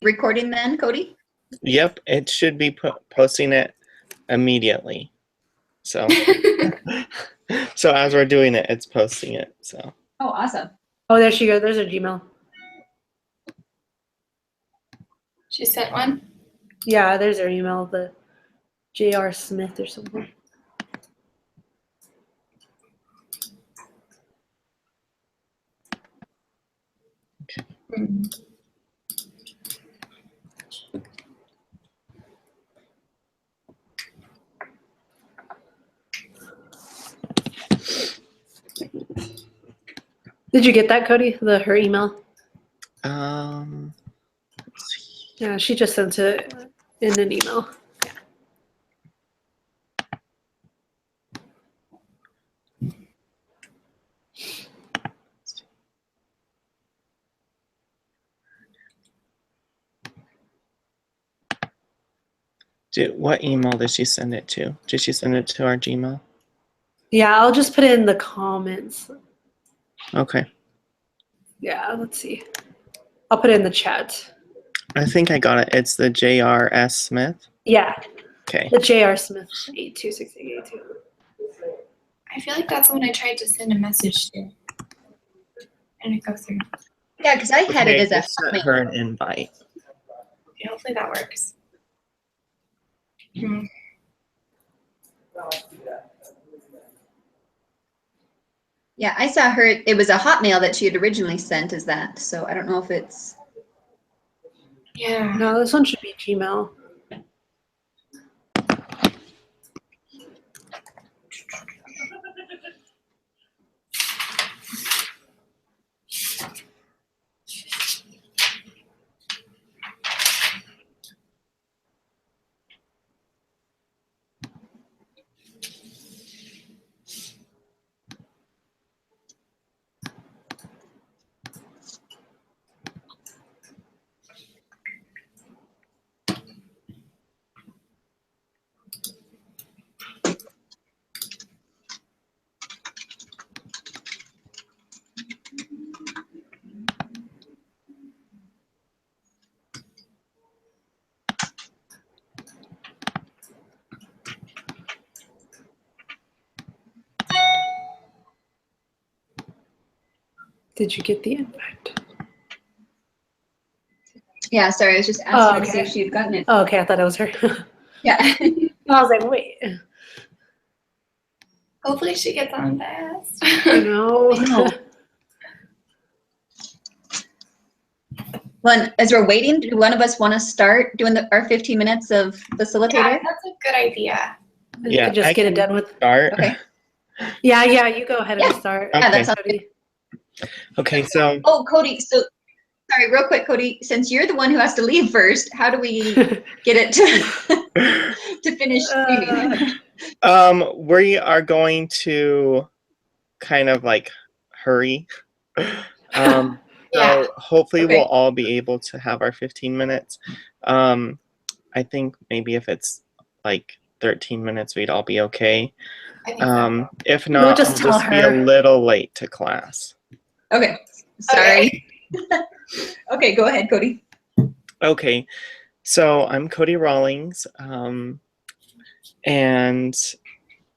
recording then, Cody? Yep, it should be posting it immediately. So, so as we're doing it, it's posting it. So. Oh, awesome. Oh, there she goes. There's her Gmail. She sent one? Yeah, there's her email, the J.R. Smith or something. Did you get that, Cody? Her email? Let's see. Yeah, she just sent it in an email. What email did she send it to? Did she send it to our Gmail? Yeah, I'll just put it in the comments. Okay. Yeah, let's see. I'll put it in the chat. I think I got it. It's the J.R.S. Smith. Yeah, Okay. the J.R. Smith 826882. I feel like that's the one I tried to send a message to. And it goes through. Yeah, because I had it as a just sent her an invite. Okay, hopefully that works. Yeah, I saw her. It was a Hotmail that she had originally sent as that. So I don't know if it's. Yeah. No, this one should be Gmail. Did you get the invite? Yeah, sorry, I was just asking her to see okay. if she had gotten it. Oh, okay, I thought it was her. Yeah. I was like, wait. Hopefully she gets on fast. I know. Well, as we're waiting, do one of us want to start doing our 15 minutes of facilitator? Yeah, that's a good idea. Yeah, Just I get it can done with. Start. Okay. Yeah, you go ahead and start. Yeah, that's Cody. Okay, so Oh, Cody, so sorry, real quick, Cody, since you're the one who has to leave first, how do we get it to finish streaming? we are going to kind of like hurry. Yeah. So hopefully Okay. we'll all be able to have our 15 minutes. I think maybe if it's like 13 minutes, we'd all be okay. I think so. If not, just I'll tell just be a her. little late to class. Okay, sorry. Okay, go ahead, Cody. Okay, so I'm Cody Rawlings, and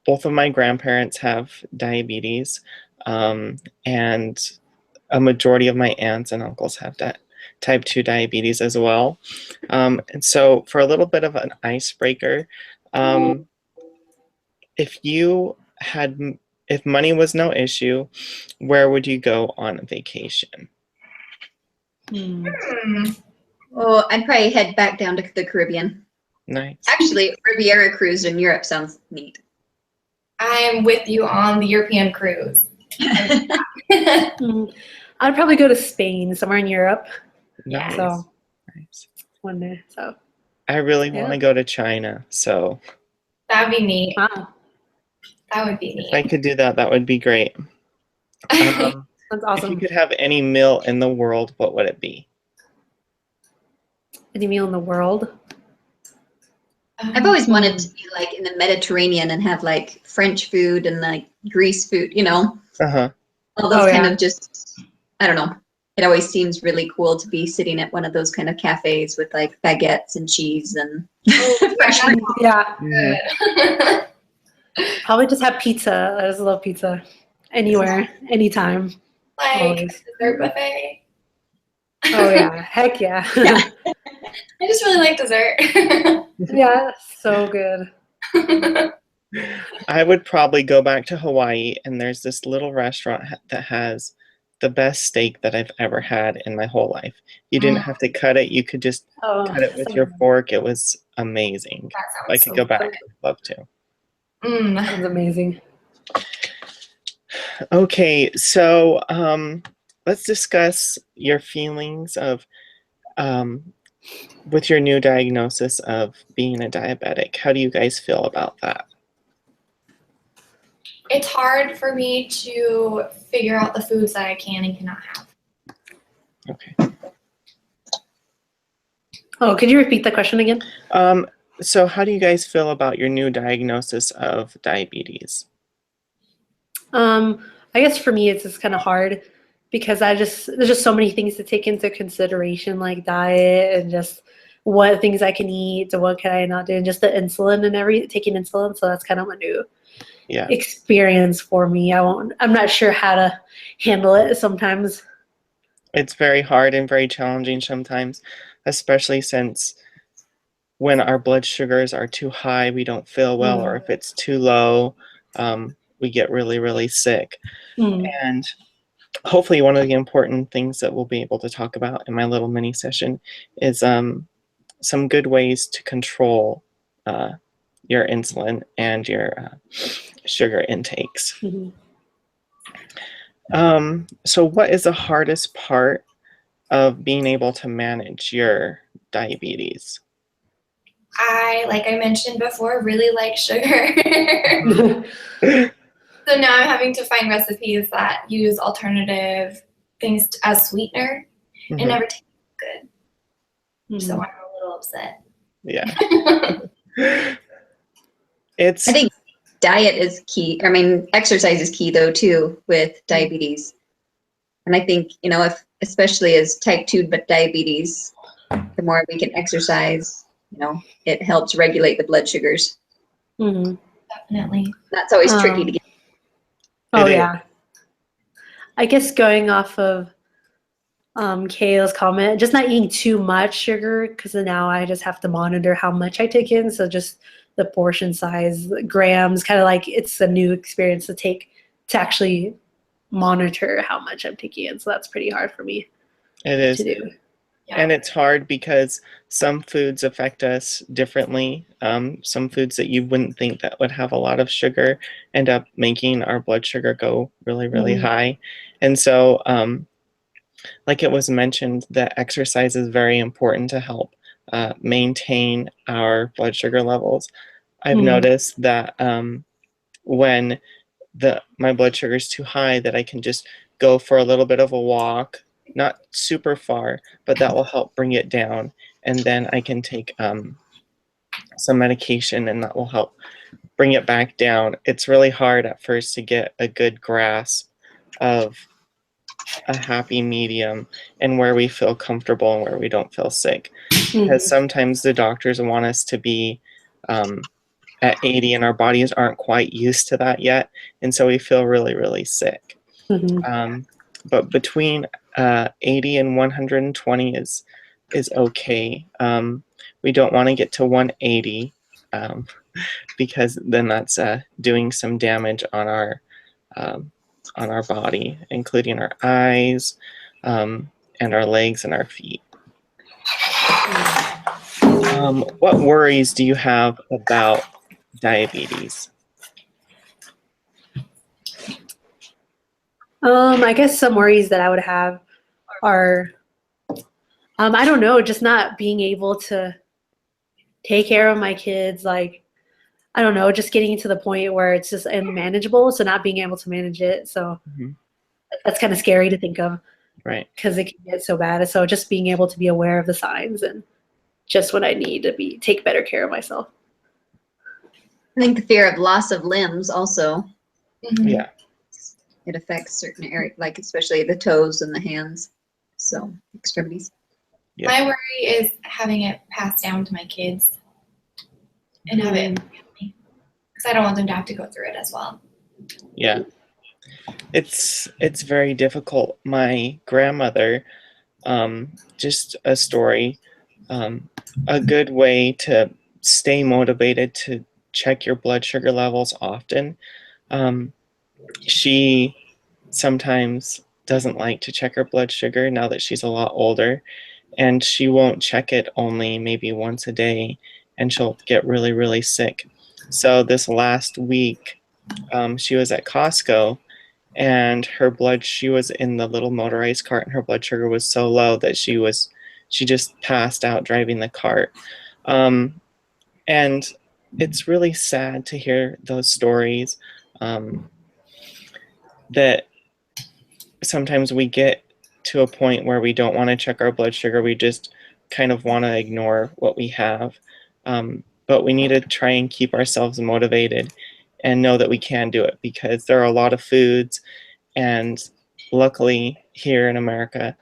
both of my grandparents have diabetes, and a majority of my aunts and uncles have type 2 diabetes as well. And so for a little bit of an icebreaker, if money was no issue, where would you go on vacation? Oh, I'd probably head back down to the Caribbean. Nice. Actually, Riviera cruise in Europe sounds neat. I'm with you on the European cruise. I'd probably go to Spain, somewhere in Europe. Nice. So Nice. one day. So I really want to go to China, so That would be neat. wow, That would be if I neat. could do that, that would be great. that's If you awesome. could have any meal in the world, what would it be? Any meal in the world? I've always wanted to be like in the Mediterranean and have like French food and like Greece food, you know, Uh-huh. all those Oh, kind yeah. of just, I don't know, it always seems really cool to be sitting at one of those kind of cafes with like baguettes and cheese and fresh. Yeah, Mhm. probably just have pizza. I just love pizza. Anywhere, anytime, Like always. dessert buffet. Oh yeah, heck yeah. Yeah. I just really like dessert. Yeah, so good. I would probably go back to Hawaii, and there's this little restaurant that has the best steak that I've ever had in my whole life. You didn't have to cut it; you could just Oh, cut it with so your good. fork. It was amazing. That If I sounds could so go back, good. I'd love to. Sounds amazing. Okay, so let's discuss your feelings of with your new diagnosis of being a diabetic. How do you guys feel about that? It's hard for me to figure out the foods that I can and cannot have. Okay. Oh, could you repeat the question again? So how do you guys feel about your new diagnosis of diabetes? I guess for me it's just kind of hard because there's just so many things to take into consideration, like diet and just what things I can eat and what can I not do, and just the insulin and taking insulin. So that's kind of a new Yeah. experience for me. I'm not sure how to handle it sometimes. It's very hard and very challenging sometimes, especially since when our blood sugars are too high, we don't feel well, or if it's too low, we get really, really sick. Mm. And hopefully one of the important things that we'll be able to talk about in my little mini session is some good ways to control your insulin and your sugar intakes. Mhm. So what is the hardest part of being able to manage your diabetes? Like I mentioned before, really like sugar. So now I'm having to find recipes that use alternative things as sweetener. It Mhm. never tastes good. Mhm. So I'm a little upset. Yeah. I think diet is key. I mean, exercise is key though too with diabetes. And I think, if especially as type 2 but diabetes, the more we can exercise, it helps regulate the blood sugars. Mhm. Definitely. That's always tricky to get. Oh It is. yeah. I guess going off of Kayla's comment, just not eating too much sugar, because now I just have to monitor how much I take in. So just the portion size, the grams, kind of like it's a new experience to actually monitor how much I'm taking in. So that's pretty hard for me It is. to do. And it's hard because some foods affect us differently. Some foods that you wouldn't think that would have a lot of sugar end up making our blood sugar go really, really Mhm. high. And so, like it was mentioned, that exercise is very important to help maintain our blood sugar levels. I've Mhm. noticed that when my blood sugar is too high, that I can just go for a little bit of a walk, not super far, but that will help bring it down. And then I can take some medication, and that will help bring it back down. It's really hard at first to get a good grasp of a happy medium and where we feel comfortable and where we don't feel sick. Because sometimes the doctors want us to be at 80 and our bodies aren't quite used to that yet. And so we feel really, really sick. Mhm. But between 80 and 120 is okay. We don't want to get to 180 because then that's doing some damage on our body, including our eyes and our legs and our feet. What worries do you have about diabetes? I guess some worries that I would have are, I don't know, just not being able to take care of my kids. Like, I don't know, just getting to the point where it's just unmanageable. So not being able to manage it. So Mhm. that's kind of scary to think of, Right. because it can get so bad. So just being able to be aware of the signs and just when I need to take better care of myself. I think the fear of loss of limbs also, Mhm. Yeah. it affects certain areas, like especially the toes and the hands. So extremities. Yeah. My worry is having it passed down to my kids and have it in my family. Because I don't want them to have to go through it as well. Yeah. It's very difficult. My grandmother, just a story, a good way to stay motivated to check your blood sugar levels often. She sometimes doesn't like to check her blood sugar now that she's a lot older, and she won't check it only maybe once a day, and she'll get really, really sick. So this last week, she was at Costco, and she was in the little motorized cart, and her blood sugar was so low that she just passed out driving the cart. And it's really sad to hear those stories, that sometimes we get to a point where we don't want to check our blood sugar. We just kind of want to ignore what we have. But we need to try and keep ourselves motivated and know that we can do it, because there are a lot of foods, and luckily here in America,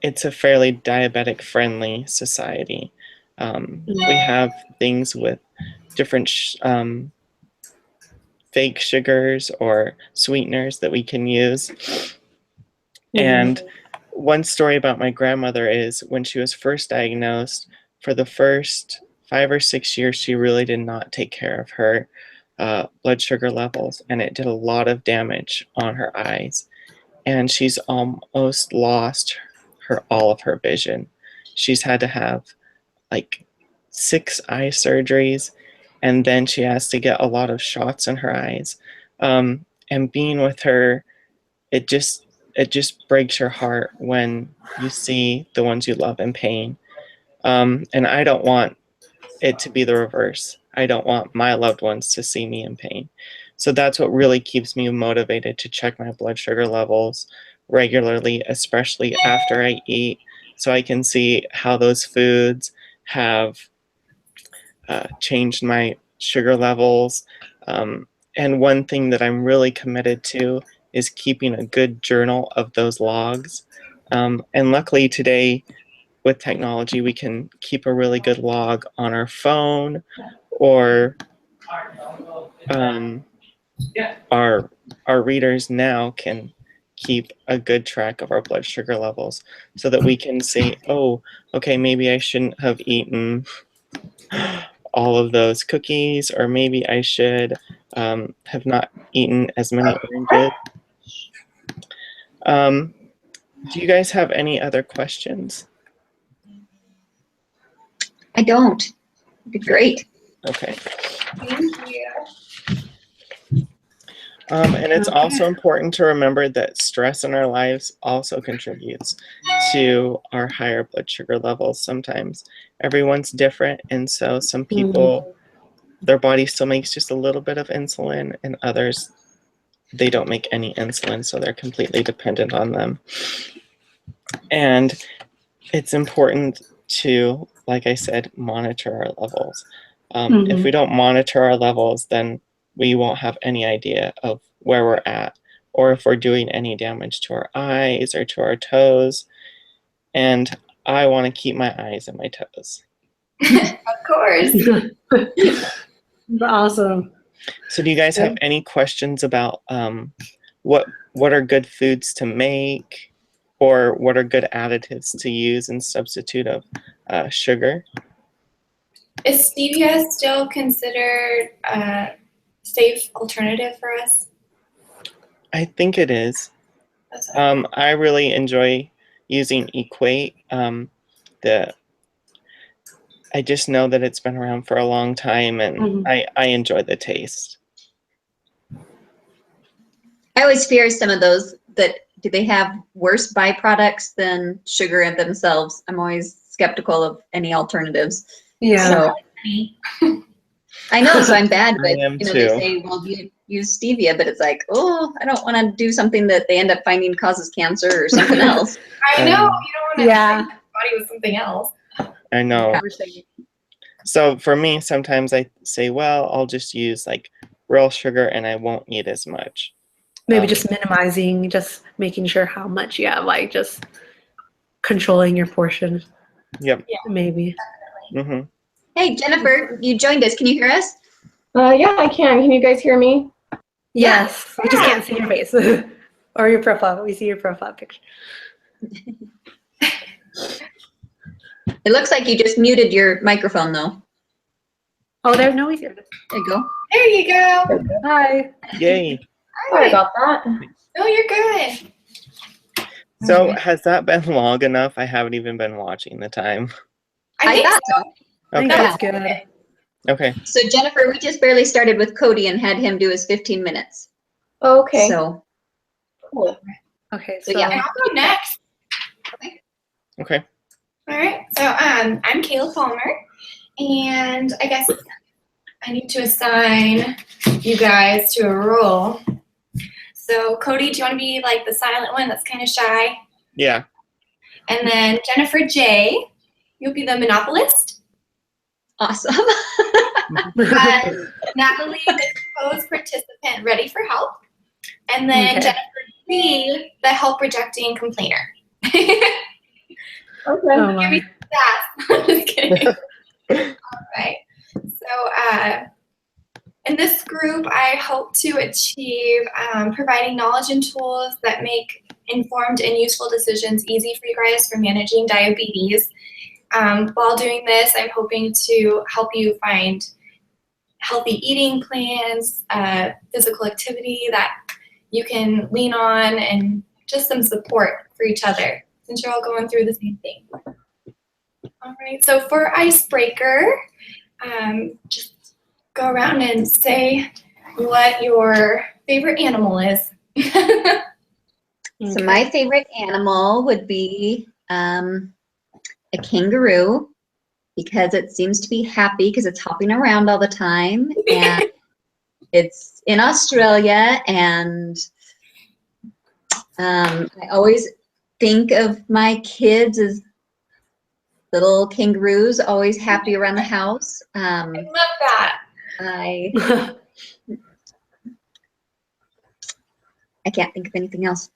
it's a fairly diabetic friendly society. We have things with different fake sugars or sweeteners that we can use. And one story about my grandmother is when she was first diagnosed, for the first 5 or 6 years, she really did not take care of her blood sugar levels, and it did a lot of damage on her eyes. And she's almost lost all of her vision. She's had to have like 6 eye surgeries, and then she has to get a lot of shots in her eyes. And being with her, it just breaks your heart when you see the ones you love in pain. And I don't want it to be the reverse. I don't want my loved ones to see me in pain. So that's what really keeps me motivated to check my blood sugar levels regularly, especially after I eat, so I can see how those foods have changed my sugar levels. And one thing that I'm really committed to is keeping a good journal of those logs. And luckily today, with technology, we can keep a really good log on our phone, or our readers now can keep a good track of our blood sugar levels, so that we can say, oh, okay, maybe I shouldn't have eaten all of those cookies, or maybe I should have not eaten as many oranges. Do you guys have any other questions? I don't. It'd be great. Okay. Thank you. And it's also important to remember that stress in our lives also contributes to our higher blood sugar levels. Sometimes everyone's different, and so some people, their body still makes just a little bit of insulin, and others, they don't make any insulin, so they're completely dependent on them. And it's important to, like I said, monitor our levels. If we don't monitor our levels, then we won't have any idea of where we're at, or if we're doing any damage to our eyes or to our toes. And I want to keep my eyes and my toes. Of course. Awesome. So do you guys have any questions about what are good foods to make, or what are good additives to use in substitute of sugar? Is stevia still considered a safe alternative for us? I think it is. I really enjoy using Equate. I just know that it's been around for a long time, and I enjoy the taste. I always fear some of those that, do they have worse byproducts than sugar in themselves? I'm always skeptical of any alternatives. Yeah. So I know, so I'm bad, but I am they too. say, well, you use stevia, but it's like, oh, I don't want to do something that they end up finding causes cancer or something else. I know. You don't want to Yeah. treat your body with something else. I know. Conversation. So for me, sometimes I say, well, I'll just use like real sugar and I won't eat as much. Maybe just minimizing, just making sure how much you have, like just controlling your portion, Yep. maybe. hmm Hey, Jennifer, you joined us. Can you hear us? Yeah, I can. Can you guys hear me? Yes, we just can't see your face or your profile. We see your profile picture. It looks like you just muted your microphone, though. Oh, there, no, he's here. There you go. There you go. Hi. Yay. Sorry about that. No, you're good. So has that been long enough? I haven't even been watching the time. I think thought so. I think Okay. that's good. Okay. So Jennifer, we just barely started with Cody and had him do his 15 minutes. Okay. So Cool. Okay, So, so yeah. And I'll go next. Okay. All right. So I'm Kayla Palmer, and I guess I need to assign you guys to a role. So Cody, do you want to be like the silent one that's kind of shy? Yeah. And then Jennifer J, you'll be the monopolist. awesome. Natalie, the proposed participant, ready for help. And then Okay. Jennifer B, the help rejecting complainer. Okay. Oh Give me my. that. I'm just kidding. All right. So in this group, I hope to achieve providing knowledge and tools that make informed and useful decisions easy for you guys for managing diabetes. While doing this, I'm hoping to help you find healthy eating plans, physical activity that you can lean on, and just some support for each other since you're all going through the same thing. All right, so for icebreaker, just go around and say what your favorite animal is. So my favorite animal would be a kangaroo because it seems to be happy because it's hopping around all the time, and it's in Australia, and I always think of my kids as little kangaroos, always happy around the house. I love that. I can't think of anything else.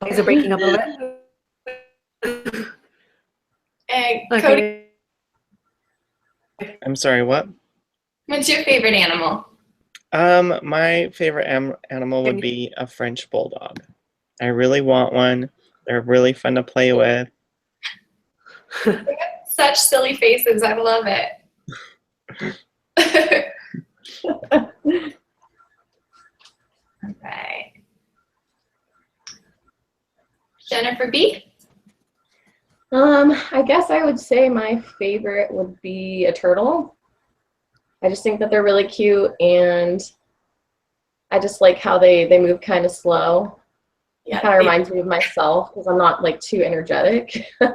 Is it breaking up a little bit? Cody, Okay. I'm sorry, what? what's your favorite animal? My favorite animal would be a French bulldog. I really want one. They're really fun to play with. Such silly faces. I love it. All right. Jennifer B. I guess I would say my favorite would be a turtle. I just think that they're really cute, and I just like how they move kind of slow. It kind of reminds me of myself because I'm not like too energetic. So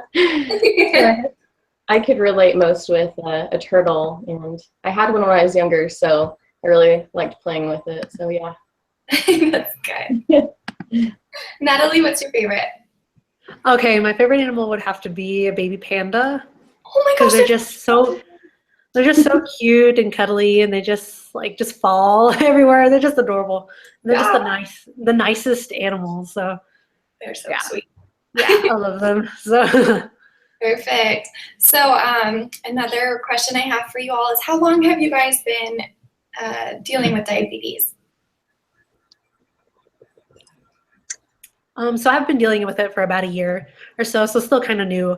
I could relate most with a turtle, and I had one when I was younger, so I really liked playing with it. So yeah. That's good. Natalie, what's your favorite? Okay, my favorite animal would have to be a baby panda Oh my because gosh, they're just so cute and cuddly, and they just fall everywhere. They're just adorable. They're just the nicest animals. So they're so yeah. sweet. yeah, I love them. So Perfect. So another question I have for you all is, how long have you guys been dealing with diabetes? so I've been dealing with it for about a year or so, so still kind of new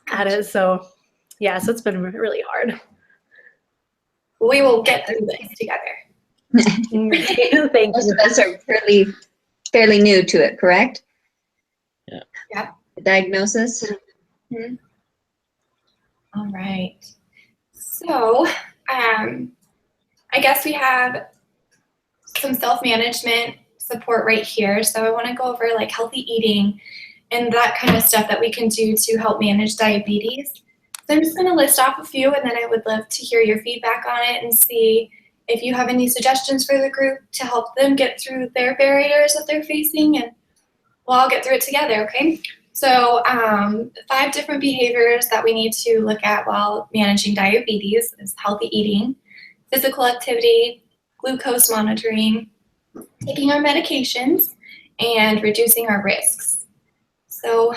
at it. So yeah, so it's been really hard. We will get through this together. Thank Most you. of us are fairly new to it, correct? Yeah. Yep. The diagnosis. All right. So I guess we have some self-management support right here. So I want to go over like healthy eating and that kind of stuff that we can do to help manage diabetes. So I'm just going to list off a few, and then I would love to hear your feedback on it and see if you have any suggestions for the group to help them get through their barriers that they're facing, and we'll all get through it together, okay? So 5 different behaviors that we need to look at while managing diabetes is healthy eating, physical activity, glucose monitoring, taking our medications, and reducing our risks. So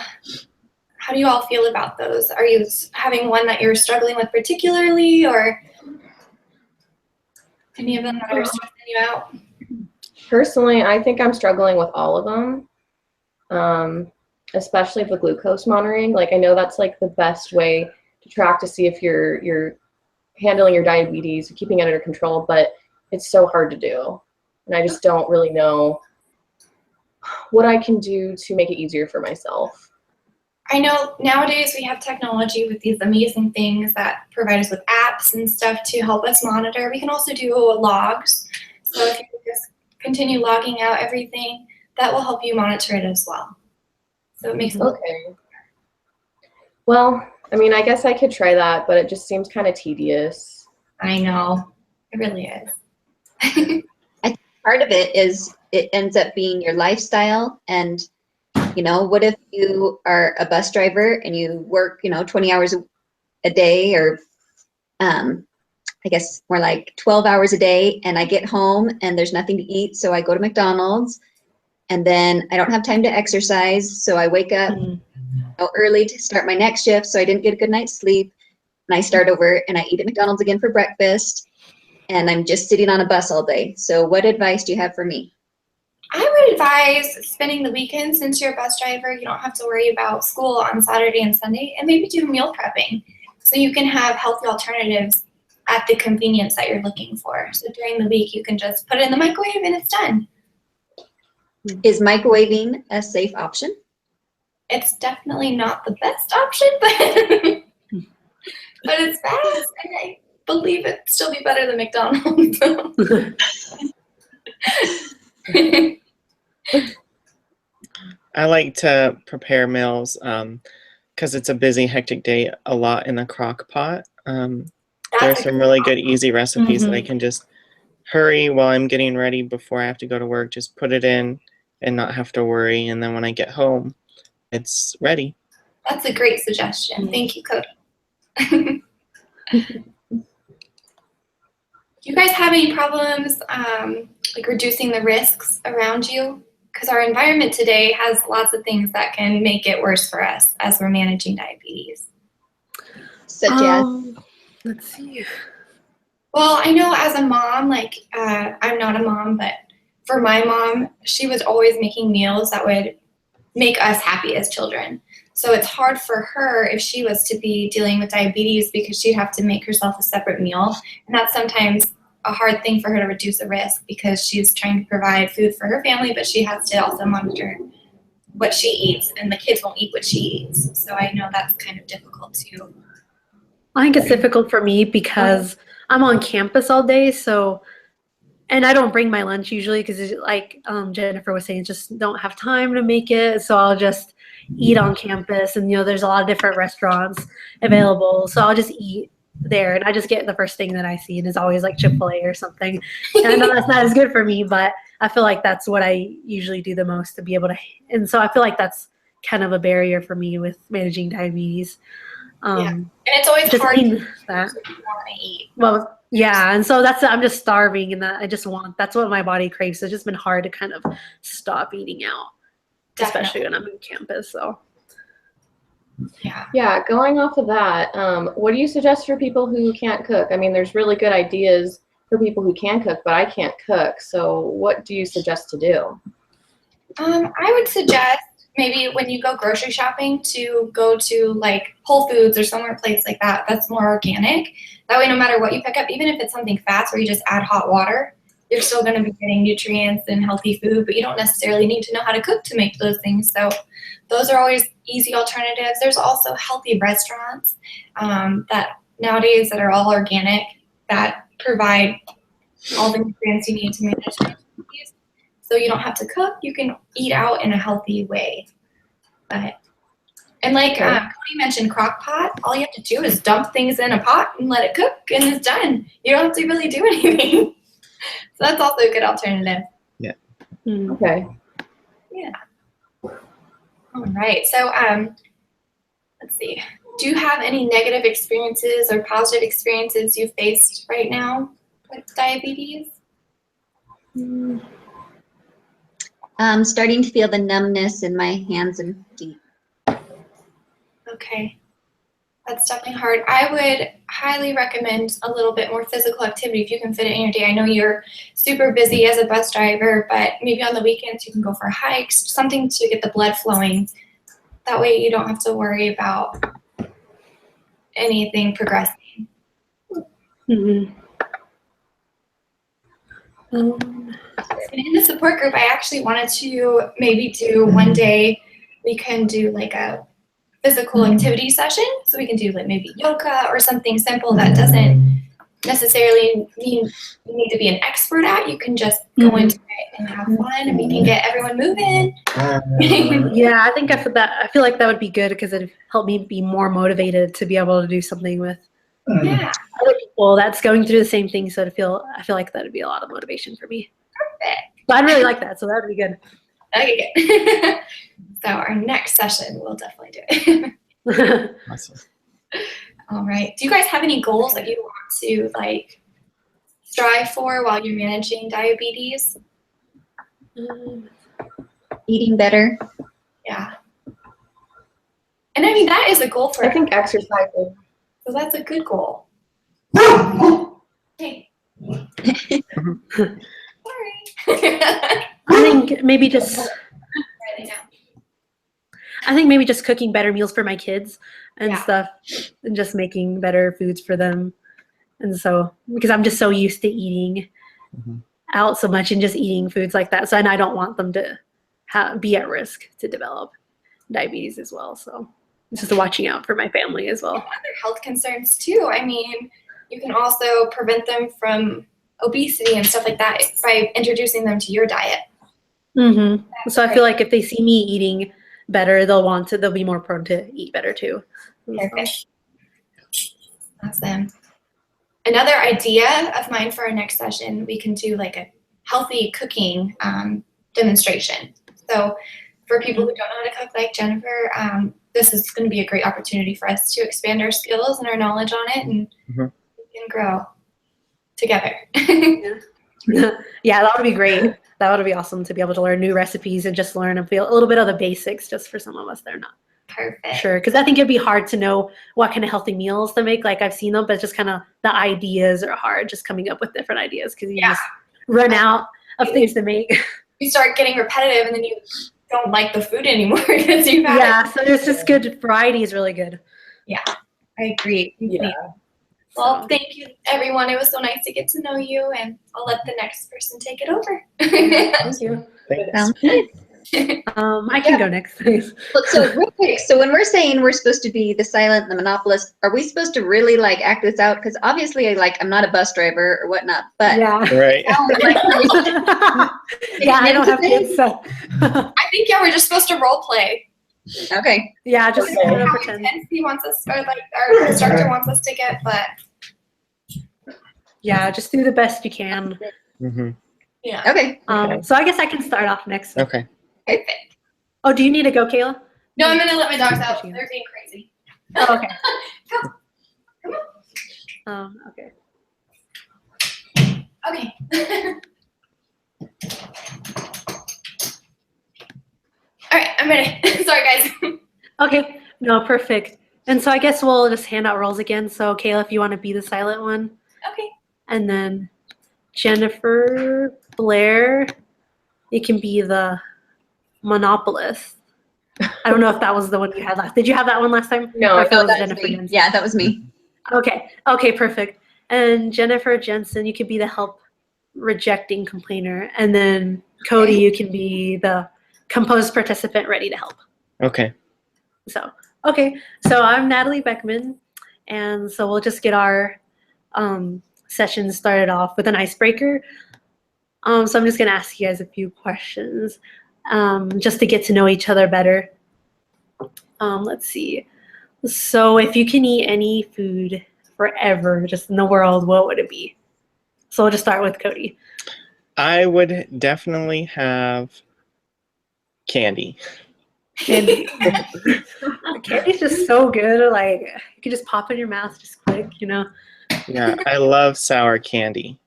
how do you all feel about those? Are you having one that you're struggling with particularly, or any of them that are stressing you out? Personally, I think I'm struggling with all of them, especially the glucose monitoring. Like, I know that's like the best way to track to see if you're handling your diabetes, keeping it under control, but it's so hard to do. And I just don't really know what I can do to make it easier for myself. I know nowadays we have technology with these amazing things that provide us with apps and stuff to help us monitor. We can also do logs. So if you just continue logging out everything, that will help you monitor it as well. So it makes it Okay. Well, I mean, I guess I could try that, but it just seems kind of tedious. I know. It really is. Part of it is it ends up being your lifestyle. And, you know, what if you are a bus driver and you work, you know, 20 hours a day, or I guess more like 12 hours a day, and I get home and there's nothing to eat, so I go to McDonald's, and then I don't have time to exercise, so I wake up early to start my next shift, so I didn't get a good night's sleep, and I start over and I eat at McDonald's again for breakfast, and I'm just sitting on a bus all day. So what advice do you have for me? I would advise spending the weekend, since you're a bus driver, you don't have to worry about school on Saturday and Sunday, and maybe do meal prepping so you can have healthy alternatives at the convenience that you're looking for. So during the week, you can just put it in the microwave and it's done. Is microwaving a safe option? It's definitely not the best option, but it's fast, and I believe it'd still be better than McDonald's. I like to prepare meals because it's a busy, hectic day, a lot in the crock pot. There's some really good, easy recipes that I can just hurry while I'm getting ready before I have to go to work. Just put it in and not have to worry. And then when I get home, it's ready. That's a great suggestion. Thank you, Cody. Do you guys have any problems like reducing the risks around you? Because our environment today has lots of things that can make it worse for us as we're managing diabetes. Such as? Let's see. Well, I know as a mom, like I'm not a mom, but for my mom, she was always making meals that would make us happy as children. So it's hard for her if she was to be dealing with diabetes, because she'd have to make herself a separate meal. And that's sometimes a hard thing for her to reduce the risk, because she's trying to provide food for her family, but she has to also monitor what she eats, and the kids won't eat what she eats. So I know that's kind of difficult too. I think it's difficult for me because I'm on campus all day, so, and I don't bring my lunch usually because, like Jennifer was saying, just don't have time to make it. So I'll just eat on campus, and there's a lot of different restaurants available, so I'll just eat there, and I just get the first thing that I see, and it's always like Chick-fil-A or something. And I know that's not as good for me, but I feel like that's what I usually do the most to be able to, and so I feel like that's kind of a barrier for me with managing diabetes. And it's always just hard to eating that. want to eat. Well, yeah, and so I'm just starving, and that's what my body craves. So it's just been hard to kind of stop eating out, especially when I'm on campus. So Yeah, going off of that, what do you suggest for people who can't cook? I mean, there's really good ideas for people who can cook, but I can't cook. So what do you suggest to do? I would suggest maybe when you go grocery shopping to go to like Whole Foods or somewhere place like that that's more organic. That way, no matter what you pick up, even if it's something fast where you just add hot water, you're still going to be getting nutrients and healthy food, but you don't necessarily need to know how to cook to make those things. So those are always easy alternatives. There's also healthy restaurants that nowadays that are all organic that provide all the nutrients you need to manage diabetes. So you don't have to cook. You can eat out in a healthy way. And like Cody mentioned, crock pot, all you have to do is dump things in a pot and let it cook, and it's done. You don't have to really do anything. So that's also a good alternative. Yeah. Okay. Yeah. All right. So let's see. Do you have any negative experiences or positive experiences you've faced right now with diabetes? Starting to feel the numbness in my hands and feet. Okay. That's definitely hard. I would highly recommend a little bit more physical activity if you can fit it in your day. I know you're super busy as a bus driver, but maybe on the weekends you can go for hikes, something to get the blood flowing. That way you don't have to worry about anything progressing. Mhm. And in the support group, I actually wanted to maybe do one day, we can do like a physical activity session. So we can do like maybe yoga or something simple that doesn't necessarily mean you need to be an expert at. You can just go into it and have fun, and we can get everyone moving. Yeah, I think after that, I feel like that would be good because it'd help me be more motivated to be able to do something with Yeah, other people that's going through the same thing. So I feel like that'd be a lot of motivation for me. perfect. So I'd really like that. So that'd be good. Okay, good. So our next session, we'll definitely do it. Awesome. All right. Do you guys have any goals that you want to like strive for while you're managing diabetes? Eating better. Yeah. And I mean, that is a goal for I think exercising. So that's a good goal. Hey. Sorry. I think maybe just cooking better meals for my kids and Yeah. stuff, and just making better foods for them. And so, because I'm just so used to eating Mhm. out so much and just eating foods like that, so and I don't want them to be at risk to develop diabetes as well. So it's just watching out for my family as well. Other health concerns too. I mean, you can also prevent them from obesity and stuff like that by introducing them to your diet. Mm-hmm. So I feel like if they see me eating better, they'll be more prone to eat better too. Perfect. Awesome. Another idea of mine for our next session, we can do like a healthy cooking demonstration. So for people who don't know how to cook like Jennifer, this is going to be a great opportunity for us to expand our skills and our knowledge on it, and Mhm. we can grow together. Yeah, that would be great. That would be awesome to be able to learn new recipes and just learn and feel a little bit of the basics just for some of us that are not Perfect. sure. Because I think it'd be hard to know what kind of healthy meals to make. Like I've seen them, but just kind of the ideas are hard, just coming up with different ideas because you just run out of things to make. You start getting repetitive, and then you don't like the food anymore because you've had Yeah, so there's just good variety is really good. I agree. Yeah. Well, So, thank you, everyone. It was so nice to get to know you, and I'll let the next person take it over. thank you. Thanks. Sounds good. I can go next, please. Well, so real quick, so when we're saying we're supposed to be the silent and the monopolist, are we supposed to really like act this out? Because obviously, like, I'm not a bus driver or whatnot, but Yeah. Right. Yeah, I don't have kids, so I think we're just supposed to role play. okay. yeah, just Okay. kind of How pretend. intense he wants us, or like our instructor wants us to get, but Yeah, just do the best you can. Hmm. yeah. Okay. So I guess I can start off next. Okay. Perfect. Oh, do you need to go, Kayla? No, I'm gonna let my dogs out. They're being crazy. Oh, okay. Come Okay. Okay. All right, I'm ready. Sorry, guys. Okay. No, perfect. And so I guess we'll just hand out roles again. So Kayla, if you want to be the silent one, Okay. and then Jennifer, Blair, you can be the monopolist. I don't know if that was the one you had last. Did you have that one last time? No, Or if it No, was that was Jennifer me. Jensen? Yeah, that was me. Okay. Okay, perfect. And Jennifer Jensen, you could be the help rejecting complainer. And then Cody, you can be the composed participant ready to help. Okay. So, okay. So I'm Natalie Beckman. And so we'll just get our session started off with an icebreaker. So I'm just going to ask you guys a few questions just to get to know each other better. Let's see. So if you can eat any food forever, just in the world, what would it be? So we'll just start with Cody. I would definitely have candy. Candy. Candy's just so good. Like you can just pop in your mouth just quick, you know. Yeah, I love sour candy.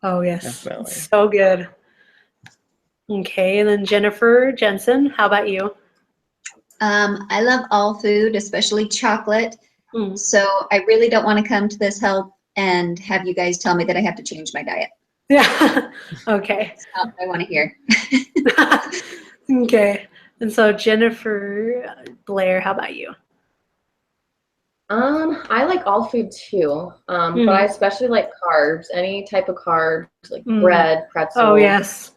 Oh yes, Definitely. so good. Okay, and then Jennifer Jensen, how about you? I love all food, especially chocolate. Mm. So I really don't want to come to this help and have you guys tell me that I have to change my diet. Yeah. Okay. That's not what I want to hear. Okay. And so Jennifer Blair, how about you? I like all food too, but I especially like carbs. Any type of carbs, like bread, pretzel. Oh yes.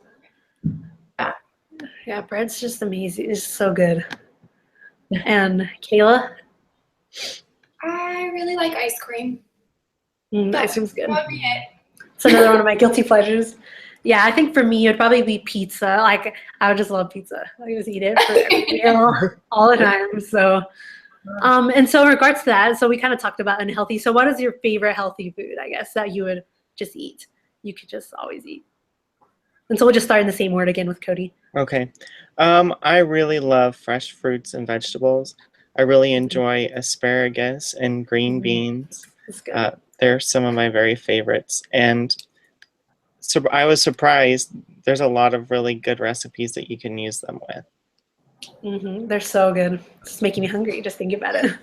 Yeah. Yeah, bread's just amazing. It's so good. And Kayla? I really like ice cream. Ice cream's good. That would be it. It's another one of my guilty pleasures. Yeah, I think for me, it'd probably be pizza. Like, I would just love pizza. I just eat it for every meal all the time. So, and so in regards to that, so we kind of talked about unhealthy. So what is your favorite healthy food, I guess, that you would just eat? You could just always eat. And so we'll just start in the same word again with Cody. Okay. I really love fresh fruits and vegetables. I really enjoy asparagus and green beans. That's good. They're some of my very favorites. And so I was surprised. There's a lot of really good recipes that you can use them with. They're so good. It's making me hungry just thinking about it.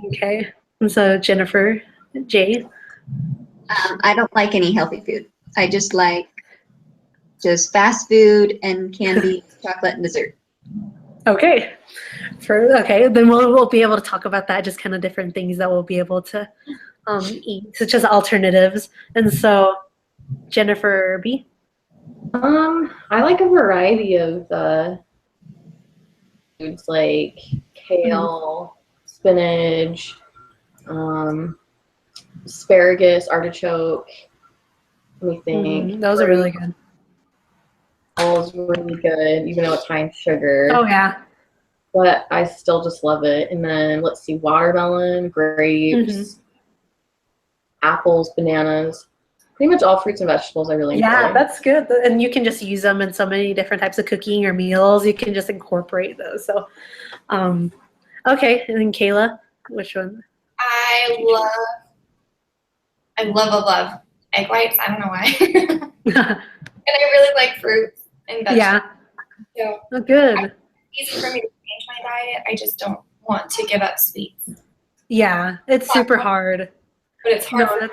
Okay. And so Jennifer, Jay. I don't like any healthy food. I just like fast food and candy, chocolate, and dessert. Okay. Okay, then we'll be able to talk about that, just kind of different things that we'll be able to eat, such as alternatives. And so, Jennifer B. I like a variety of foods like kale, spinach, asparagus, artichoke. Let me think. Those are really good. All really good, even though it's high in sugar. Oh yeah. But I still just love it. And then let's see, watermelon, grapes, apples, bananas. Pretty much all fruits and vegetables I really enjoy. Yeah, that's good. And you can just use them in so many different types of cooking or meals. You can just incorporate those. So, okay. And then Kayla, which one? I love egg whites. I don't know why. And I really like fruits and vegetables. Yeah. So Oh, good. it's easy for me to change my diet. I just don't want to give up sweets. Yeah, it's super hard. But it's hard. No,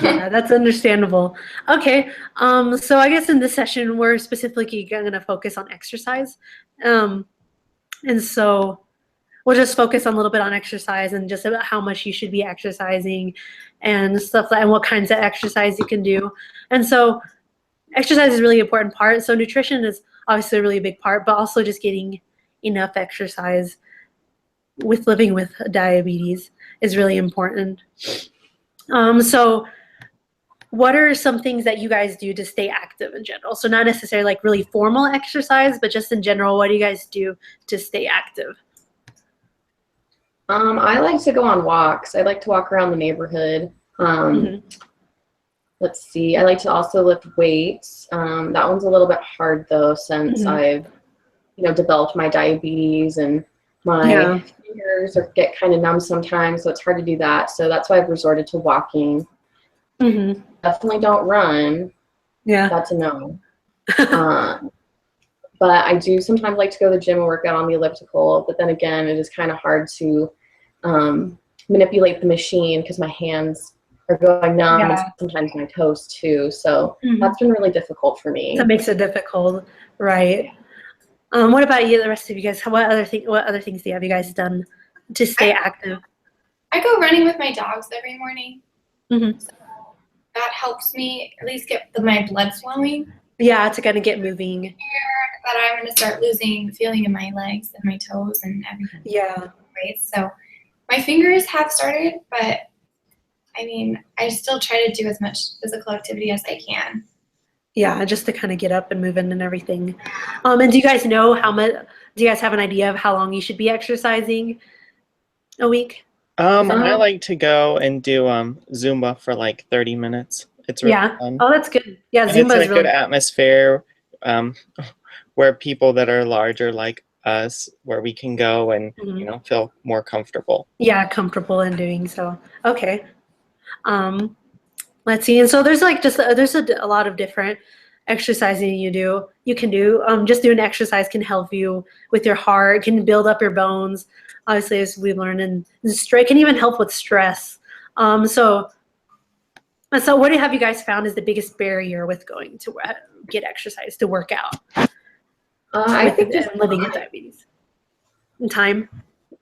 yeah, that's understandable. Okay, so I guess in this session we're specifically going to focus on exercise, and so we'll just focus a little bit on exercise and just about how much you should be exercising and stuff like, and what kinds of exercise you can do. And so exercise is a really important part. So nutrition is obviously a really big part, but also just getting enough exercise with living with diabetes is really important. So what are some things that you guys do to stay active in general? So not necessarily like really formal exercise, but just in general, what do you guys do to stay active? I like to go on walks. I like to walk around the neighborhood. Let's see. I like to also lift weights. That one's a little bit hard though, since I've, developed my diabetes and my fingers get kind of numb sometimes, so it's hard to do that. So that's why I've resorted to walking. Definitely don't run. Yeah. That's a no. But I do sometimes like to go to the gym and work out on the elliptical. But then again, it is kind of hard to manipulate the machine because my hands are going numb and sometimes my toes too. So that's been really difficult for me. That makes it difficult, right? What about you, the rest of you guys? What other things have you guys done to stay active? I go running with my dogs every morning. So that helps me at least get my blood flowing. Yeah, to kind of get moving. That I'm going to start losing feeling in my legs and my toes and everything. Yeah. Right. So my fingers have started, but I mean, I still try to do as much physical activity as I can. Yeah, just to kind of get up and move in and everything. And do you guys know how much? Do you guys have an idea of how long you should be exercising a week? I like to go and do Zumba for like 30 minutes. It's really fun. Oh, that's good. Yeah, and Zumba it's is a good atmosphere where people that are larger like us, where we can go and feel more comfortable. Yeah, comfortable in doing so. Okay. let's see. And so there's like just there's a lot of different exercising you can do. Just doing exercise can help you with your heart, can build up your bones. Obviously, as we learned, and it can even help with stress. So what have you guys found is the biggest barrier with going to get exercise, to work out? I think just living with diabetes. And time.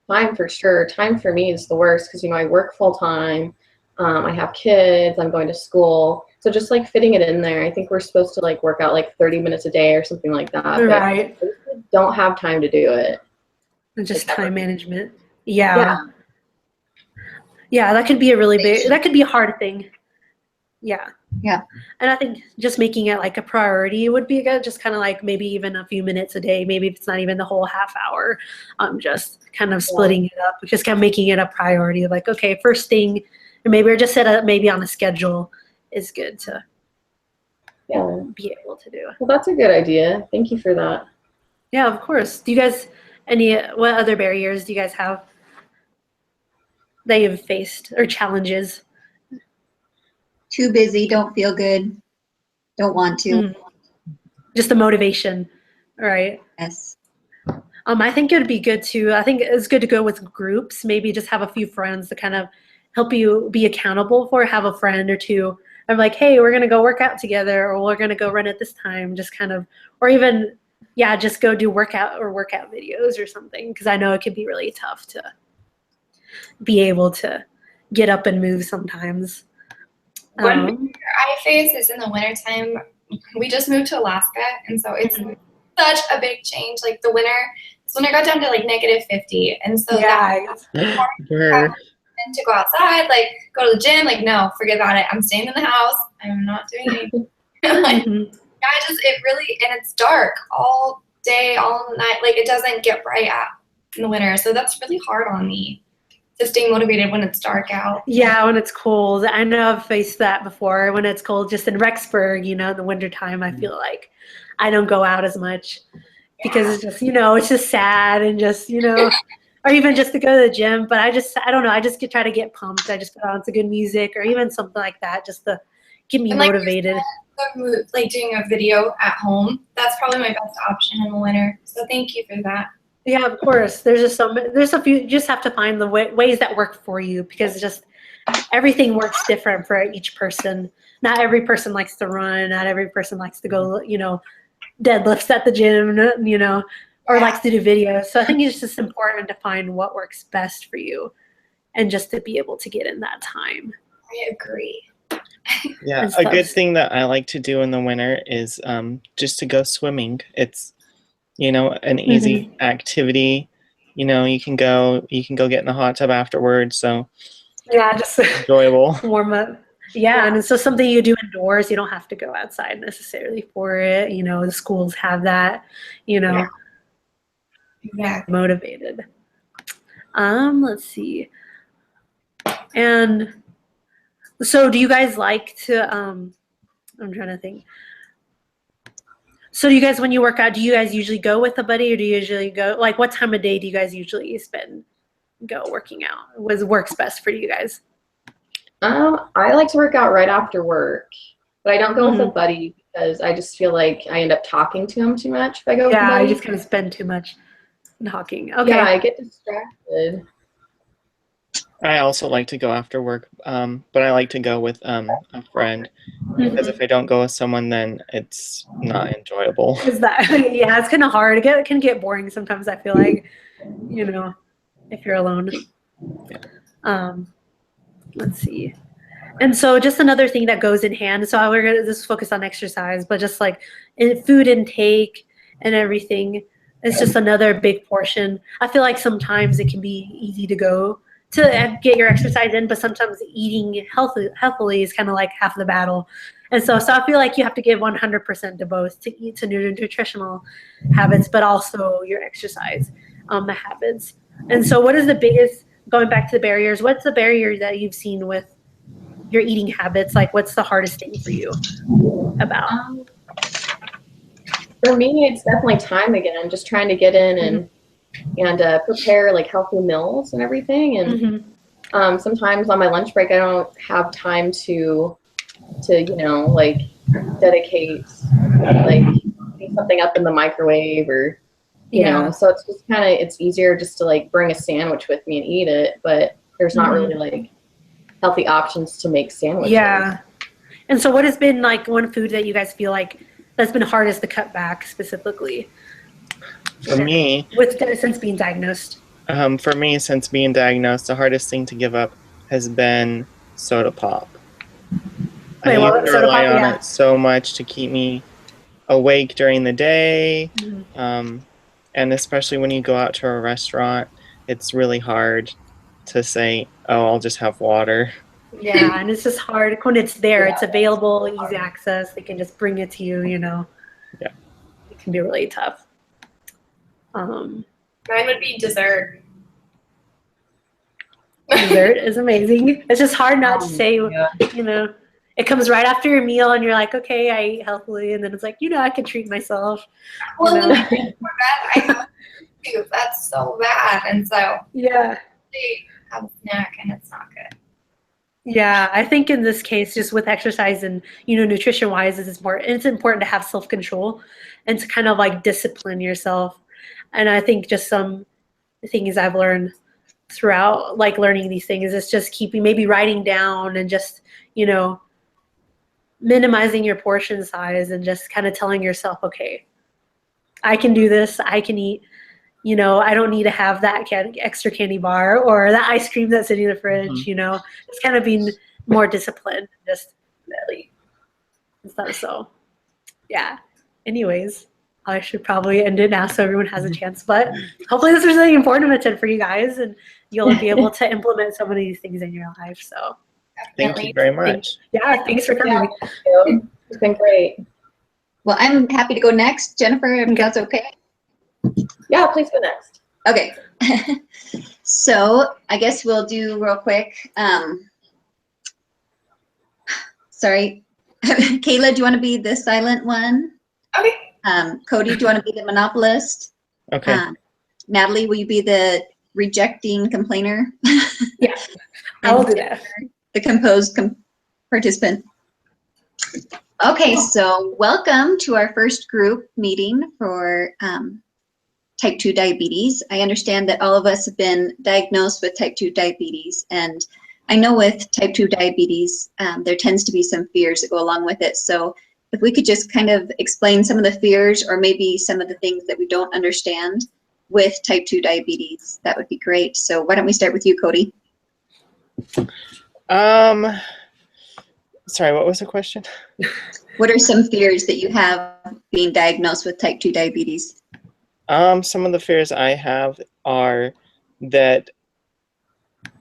Time for sure. Time for me is the worst because, I work full time. I have kids. I'm going to school. So just like fitting it in there, I think we're supposed to like work out like 30 minutes a day or something like that. Right. But I don't have time to do it. And just time management. Yeah. Yeah, that could be that could be a hard thing. Yeah. Yeah. And I think just making it like a priority would be good, just kind of like maybe even a few minutes a day, maybe if it's not even the whole half hour, just kind of splitting it up, just kind of making it a priority, like, okay, first thing, or maybe, or just set up maybe on a schedule is good to be able to do. Well, that's a good idea. Thank you for that. Yeah, of course. Do you guys, what other barriers do you guys have that you've faced, or challenges? Too busy, don't feel good, don't want to. Just the motivation, right? Yes. I think it would be good to, I think it's good to go with groups, maybe just have a few friends to kind of help you be accountable for, have a friend or two. I'm like, hey, we're going to go work out together, or we're going to go run at this time, just kind of, or even, just go do workout videos or something. Cause I know it can be really tough to be able to get up and move sometimes. One barrier I face is in the wintertime. We just moved to Alaska, and so it's such a big change. Like this winter got down to like -50, and so that's hard to go outside, like go to the gym. Like, no, forget about it. I'm staying in the house. I'm not doing anything. It really, and it's dark all day, all night. Like, it doesn't get bright out in the winter, so that's really hard on me. To stay motivated when it's dark out. Yeah, when it's cold. I know I've faced that before. When it's cold, just in Rexburg, in the wintertime, I feel like I don't go out as much because it's just, it's just sad and just, or even just to go to the gym. But I don't know. I just try to get pumped. I just put on some good music or even something like that just to get me motivated. Like doing a video at home, that's probably my best option in the winter. So thank you for that. Yeah, of course. There's a few, you just have to find the ways that work for you, because just everything works different for each person. Not every person likes to run. Not every person likes to go, deadlifts at the gym, or likes to do videos. So I think it's just important to find what works best for you and just to be able to get in that time. I agree. Yeah, a good thing that I like to do in the winter is just to go swimming. It's an easy activity. You can go get in the hot tub afterwards. So just enjoyable. Warm up. Yeah, and it's just something you do indoors. You don't have to go outside necessarily for it. The schools have that. Yeah. Motivated. Let's see. And so, do you guys like to? I'm trying to think. So do you guys, when you work out, do you guys usually go with a buddy, or do you usually go, like, what time of day do you guys usually go working out? What works best for you guys? I like to work out right after work, but I don't go with a buddy because I just feel like I end up talking to him too much if I go with a buddy. I just kind of spend too much talking. Okay. Yeah, I get distracted. I also like to go after work, but I like to go with a friend, because if I don't go with someone, then it's not enjoyable. It's kind of hard. It can get boring sometimes, I feel like, if you're alone. Yeah. Let's see. And so just another thing that goes in hand. So we're going to just focus on exercise, but just like food intake and everything, it's just another big portion. I feel like sometimes it can be easy to get your exercise in, but sometimes eating healthily is kind of like half the battle. And so I feel like you have to give 100% to both, to eat, to nutritional habits, but also your exercise habits. And so what is the biggest, going back to the barriers, what's the barrier that you've seen with your eating habits? Like, what's the hardest thing for you about? For me, it's definitely time again, just trying to get in and prepare like healthy meals and everything. And sometimes on my lunch break, I don't have time to to, you know, like dedicate, like putting something up in the microwave or, you know, so it's just kind of, it's easier just to like bring a sandwich with me and eat it, but there's not really like healthy options to make sandwiches. Yeah. And so what has been like one food that you guys feel like that's been hardest to cut back specifically? For me, Since being diagnosed. since being diagnosed, the hardest thing to give up has been soda pop. I used to rely on it so much to keep me awake during the day. And especially when you go out to a restaurant, it's really hard to say, oh, I'll just have water. Yeah, and it's just hard when it's there. It's available, easy access. They can just bring it to you, you know. Yeah. It can be really tough. Mine would be dessert. Dessert is amazing. It's just hard not to say, you know. It comes right after your meal, and you're like, okay, I ate healthily, and then it's like, you know, I can treat myself. Well, you know? before bed, I have to. That's so bad, and so Yeah. they have a snack, and it's not good. Yeah, I think in this case, just with exercise and, you know, nutrition-wise, it's important to have self-control and to kind of like discipline yourself. And I think just some things I've learned throughout, like learning these things, is just maybe writing down and just, you know, minimizing your portion size and just kind of telling yourself, okay, I can do this. I can eat, you know, I don't need to have that extra candy bar or that ice cream that's sitting in the fridge, you know, just kind of being more disciplined, just really and stuff. So yeah, anyways, I should probably end it now so everyone has a chance, but hopefully this was really informative for you guys and you'll be able to implement some of these things in your life. So thank you very much. Yeah, thanks for coming. It's been great. Well, I'm happy to go next, Jennifer, if that's okay. Yeah, please go next. Okay. So I guess we'll do real quick. Sorry. Kayla, do you want to be the silent one? Okay. Cody, do you want to be the monopolist? Okay. Natalie, will you be the rejecting complainer? Yeah, I will do that. The composed participant. Okay, so welcome to our first group meeting for type 2 diabetes. I understand that all of us have been diagnosed with type 2 diabetes, and I know with type 2 diabetes, there tends to be some fears that go along with it. So if we could just kind of explain some of the fears or maybe some of the things that we don't understand with type 2 diabetes, that would be great. So why don't we start with you, Cody? Sorry, what was the question? What are some fears that you have being diagnosed with type 2 diabetes? Some of the fears I have are that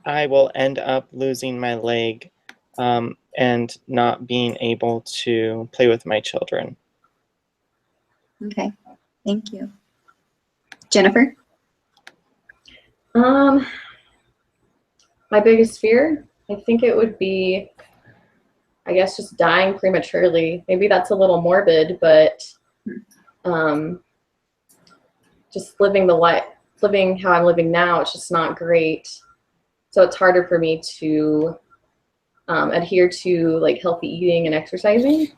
I will end up losing my leg and not being able to play with my children. Okay, thank you. Jennifer? My biggest fear, I think it would be, I guess, just dying prematurely. Maybe that's a little morbid, but just living how I'm living now, it's just not great. So it's harder for me to adhere to like healthy eating and exercising.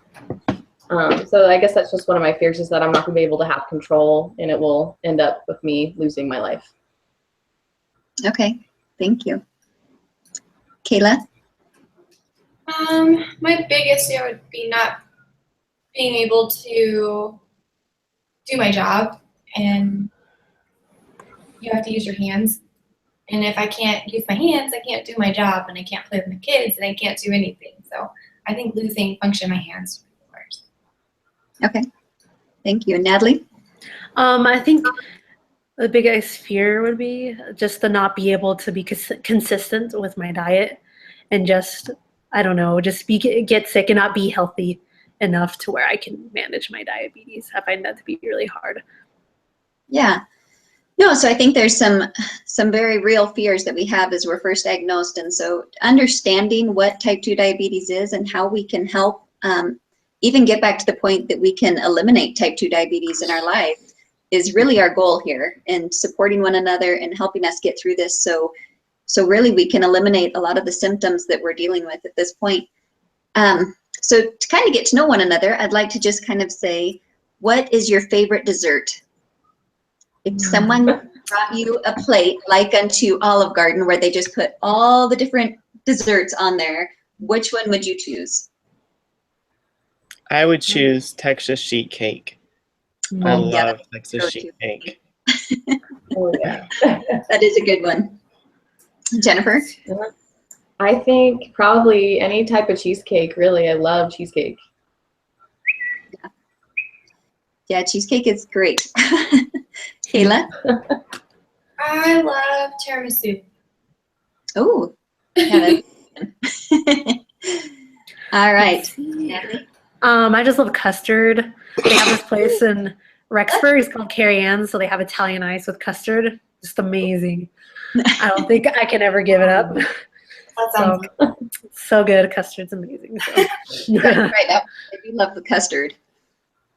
So I guess that's just one of my fears, is that I'm not going to be able to have control and it will end up with me losing my life. Okay, thank you. Kayla? My biggest fear would be not being able to do my job, and you have to use your hands. And if I can't use my hands, I can't do my job, and I can't play with my kids, and I can't do anything. So I think losing function in my hands would be the worst. Okay, thank you. And Natalie? I think the biggest fear would be just to not be able to be consistent with my diet and just, I don't know, just get sick and not be healthy enough to where I can manage my diabetes. I find that to be really hard. Yeah. No, so I think there's some very real fears that we have as we're first diagnosed. And so understanding what type 2 diabetes is and how we can help even get back to the point that we can eliminate type 2 diabetes in our life is really our goal here, and supporting one another and helping us get through this. So really we can eliminate a lot of the symptoms that we're dealing with at this point. So to kind of get to know one another, I'd like to just kind of say, what is your favorite dessert? If someone brought you a plate like unto Olive Garden where they just put all the different desserts on there, which one would you choose? I would choose Texas sheet cake. I Mm. Yeah, love Texas go sheet to. cake. Oh, yeah. That is a good one. Jennifer? I think probably any type of cheesecake, really. I love cheesecake. Yeah, cheesecake is great. Kayla? I love tiramisu. Oh, yeah, that's all right. Natalie? I just love custard. They have this place in Rexburg. It's called Carrie Ann's, so they have Italian ice with custard. Just amazing. I don't think I can ever give it up. That So, sounds so good. Custard's amazing. So. Right, I do love the custard.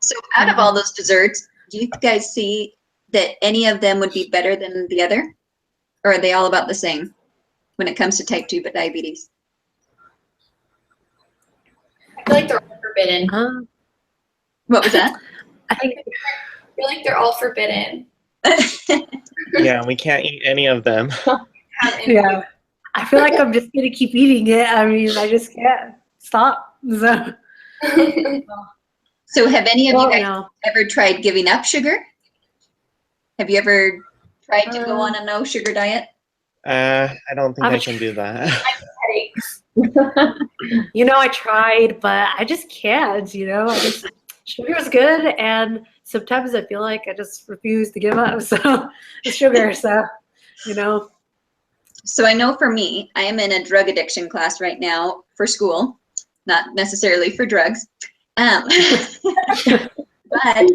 So out of all those desserts, do you guys see that any of them would be better than the other? Or are they all about the same when it comes to type 2 diabetes? I feel like they're all forbidden. What was that? I think I feel like they're all forbidden. Yeah, we can't eat any of them. yeah. I feel like I'm just gonna keep eating it. I mean, I just can't stop. So, So have any of you well, guys no. ever tried giving up sugar? Have you ever tried to go on a no sugar diet? I don't think I'm I can do that. Headaches. You know, I tried, but I just can't. Sugar is good, and sometimes I feel like I just refuse to give up. So, the sugar. So, you know. So I know for me, I am in a drug addiction class right now for school, not necessarily for drugs. But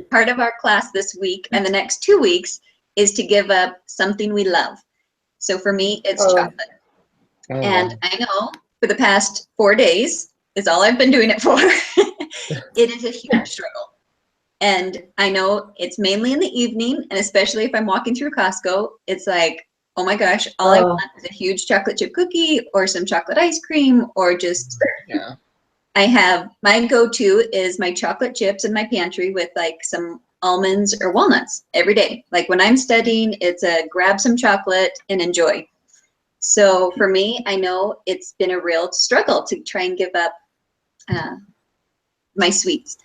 part of our class this week and the next 2 weeks is to give up something we love. So for me, it's chocolate. Oh, And I know for the past 4 days is all I've been doing it for. It is a huge struggle. And I know it's mainly in the evening, and especially if I'm walking through Costco, it's like, oh my gosh, all I want is a huge chocolate chip cookie or some chocolate ice cream or just, yeah. I have, my go-to is my chocolate chips in my pantry with like some almonds or walnuts every day. Like when I'm studying, it's a grab some chocolate and enjoy. So for me, I know it's been a real struggle to try and give up my sweets.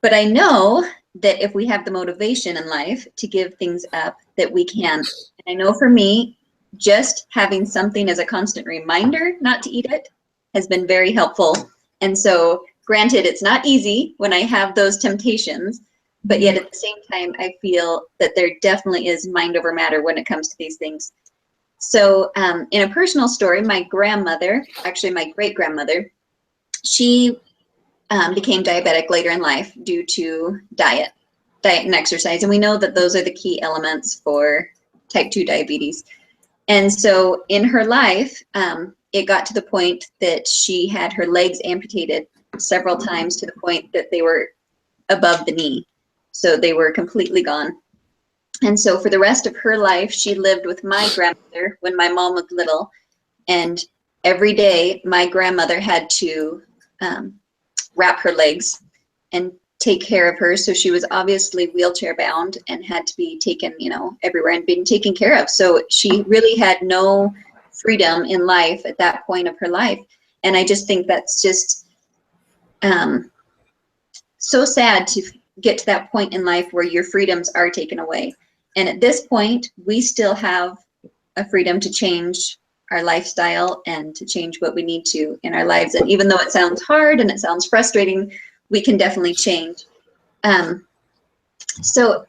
But I know that if we have the motivation in life to give things up, that we can. And I know for me, just having something as a constant reminder not to eat it has been very helpful. And so, granted, it's not easy when I have those temptations, but yet at the same time, I feel that there definitely is mind over matter when it comes to these things. So in a personal story, my grandmother, actually my great-grandmother, she became diabetic later in life due to diet and exercise. And we know that those are the key elements for type 2 diabetes. And so in her life, it got to the point that she had her legs amputated several times to the point that they were above the knee. So they were completely gone. And so for the rest of her life, she lived with my grandmother when my mom was little. And every day, my grandmother had to wrap her legs and take care of her. So she was obviously wheelchair bound and had to be taken, everywhere and being taken care of. So she really had no freedom in life at that point of her life. And I just think that's just so sad to get to that point in life where your freedoms are taken away. And at this point, we still have a freedom to change our lifestyle and to change what we need to in our lives. And even though it sounds hard and it sounds frustrating, we can definitely change. So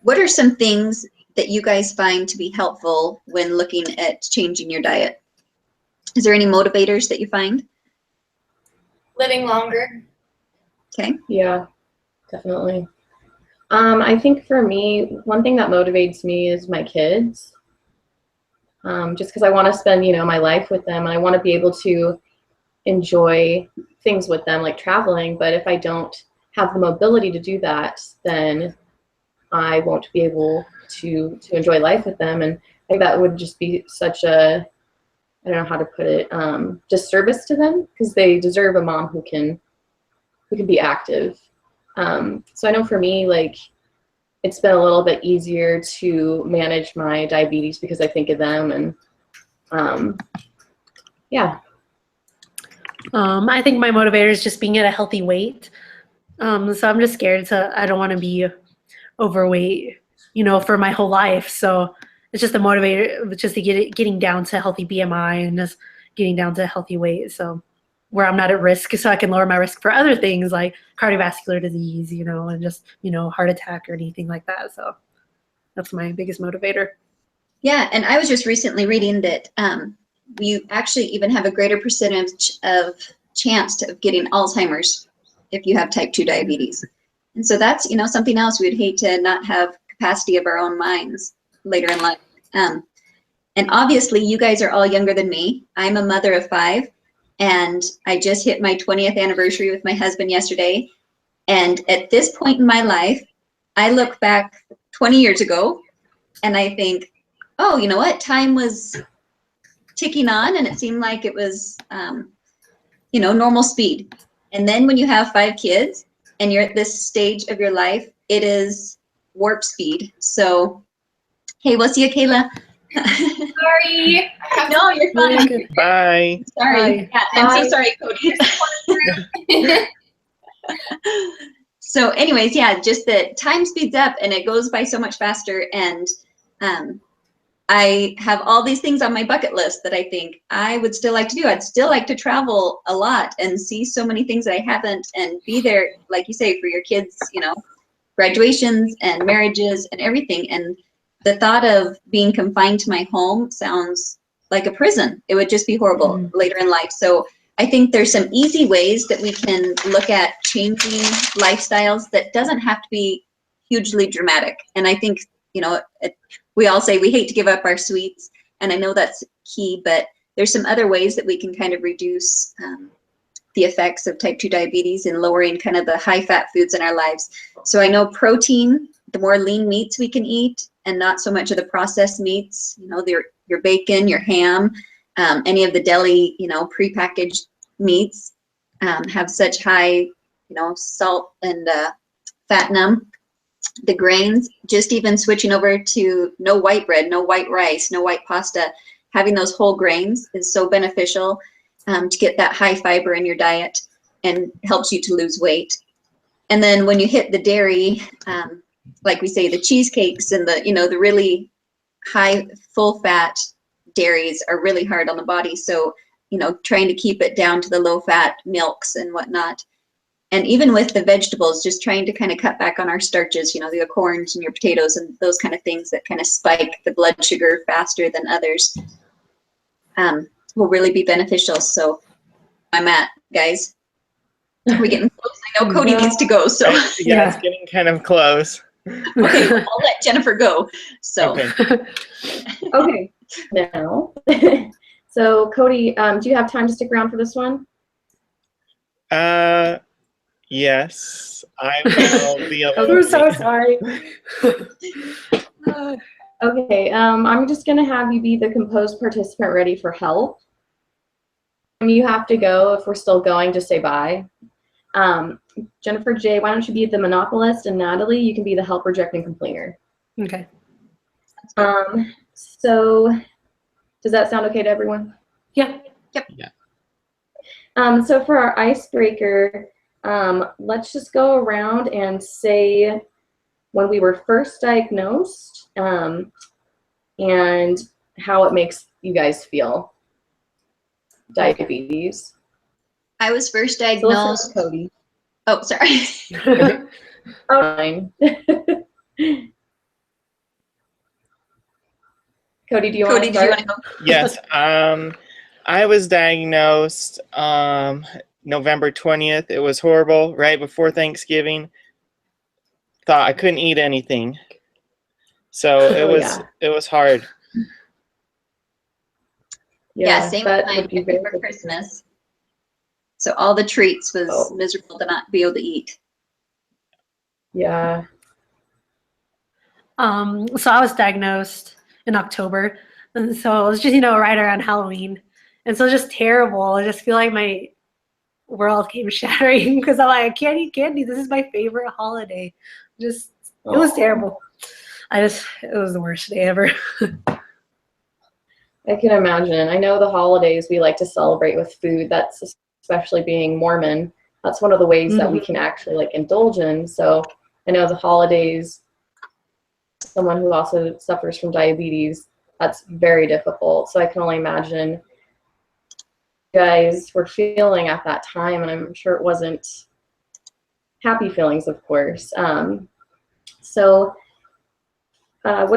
what are some things that you guys find to be helpful when looking at changing your diet? Is there any motivators that you find? Living longer. Okay. Yeah, definitely. I think for me, one thing that motivates me is my kids. Just because I want to spend, my life with them, and I want to be able to enjoy things with them, like traveling. But if I don't have the mobility to do that, then I won't be able to enjoy life with them. And I think that would just be such a I don't know how to put it, disservice to them, because they deserve a mom who can be active. So I know for me, like, it's been a little bit easier to manage my diabetes because I think of them, and yeah. I think my motivator is just being at a healthy weight. So I'm just scared I don't want to be overweight, for my whole life. So it's just a motivator, just to getting down to healthy BMI and just getting down to healthy weight. So where I'm not at risk, so I can lower my risk for other things like cardiovascular disease, and just, heart attack or anything like that. So that's my biggest motivator. Yeah, and I was just recently reading that you actually even have a greater percentage of chance of getting Alzheimer's if you have type 2 diabetes. And so that's, something else we'd hate to not have capacity of our own minds later in life. And obviously you guys are all younger than me. I'm a mother of 5, and I just hit my 20th anniversary with my husband yesterday. And at this point in my life, I look back 20 years ago and I think, oh, you know what? Time was ticking on, and it seemed like it was, normal speed. And then when you have 5 kids and you're at this stage of your life, it is warp speed. So, hey, we'll see you, Kayla. Sorry. No, you're fine. Bye. Sorry. Bye. Yeah, I'm Bye. so sorry, Cody. So anyways, yeah, just that time speeds up and it goes by so much faster. And I have all these things on my bucket list that I think I would still like to do. I'd still like to travel a lot and see so many things that I haven't, and be there, like you say, for your kids, graduations and marriages and everything. And the thought of being confined to my home sounds like a prison. It would just be horrible later in life. So I think there's some easy ways that we can look at changing lifestyles that doesn't have to be hugely dramatic. And I think, we all say we hate to give up our sweets, and I know that's key, but there's some other ways that we can kind of reduce the effects of type 2 diabetes and lowering kind of the high fat foods in our lives. So I know protein, the more lean meats we can eat and not so much of the processed meats, your bacon, your ham, any of the deli, prepackaged meats have such high, salt and fat in them. The grains, just even switching over to no white bread, no white rice, no white pasta, having those whole grains is so beneficial to get that high fiber in your diet, and helps you to lose weight. And then when you hit the dairy, like we say, the cheesecakes and the really high full fat dairies are really hard on the body. So, trying to keep it down to the low fat milks and whatnot. And even with the vegetables, just trying to kind of cut back on our starches, the corns and your potatoes and those kind of things that kind of spike the blood sugar faster than others, will really be beneficial. So I'm at, guys. We're getting close. I know Cody needs to go. So Yeah, it's getting kind of close. okay, well, I'll let Jennifer go. So Okay. Okay, now. So Cody, do you have time to stick around for this one? Yes, I will be able We're to. so sorry. Okay, I'm just gonna have you be the composed participant ready for help. When you have to go, if we're still going, just say bye. Jennifer J, why don't you be the monopolist, and Natalie, you can be the help, reject, and completer. Okay. So does that sound okay to everyone? Yeah. Yep. Yeah. So for our icebreaker, let's just go around and say when we were first diagnosed, and how it makes you guys feel. Diabetes. I was first So let's diagnosed. start with Cody. Oh, sorry. Oh, fine. Cody, do you want Cody, to did you start? want to go? Yes. I was diagnosed November 20th. It was horrible. Right before Thanksgiving. Thought I couldn't eat anything. So it was hard. Yeah, same that with would mine. be Get me very for Christmas. So all the treats was Oh. miserable to not be able to eat. Yeah. So I was diagnosed in October, and so it was just right around Halloween. And so it's just terrible. I just feel like my world came shattering because I'm like, I can't eat candy. This is my favorite holiday. Just, it was terrible. It was the worst day ever. I can imagine. I know the holidays we like to celebrate with food. That's especially being Mormon. That's one of the ways that we can actually like indulge in. So I know the holidays, someone who also suffers from diabetes, that's very difficult. So I can only imagine you guys were feeling at that time, and I'm sure it wasn't happy feelings, of course. What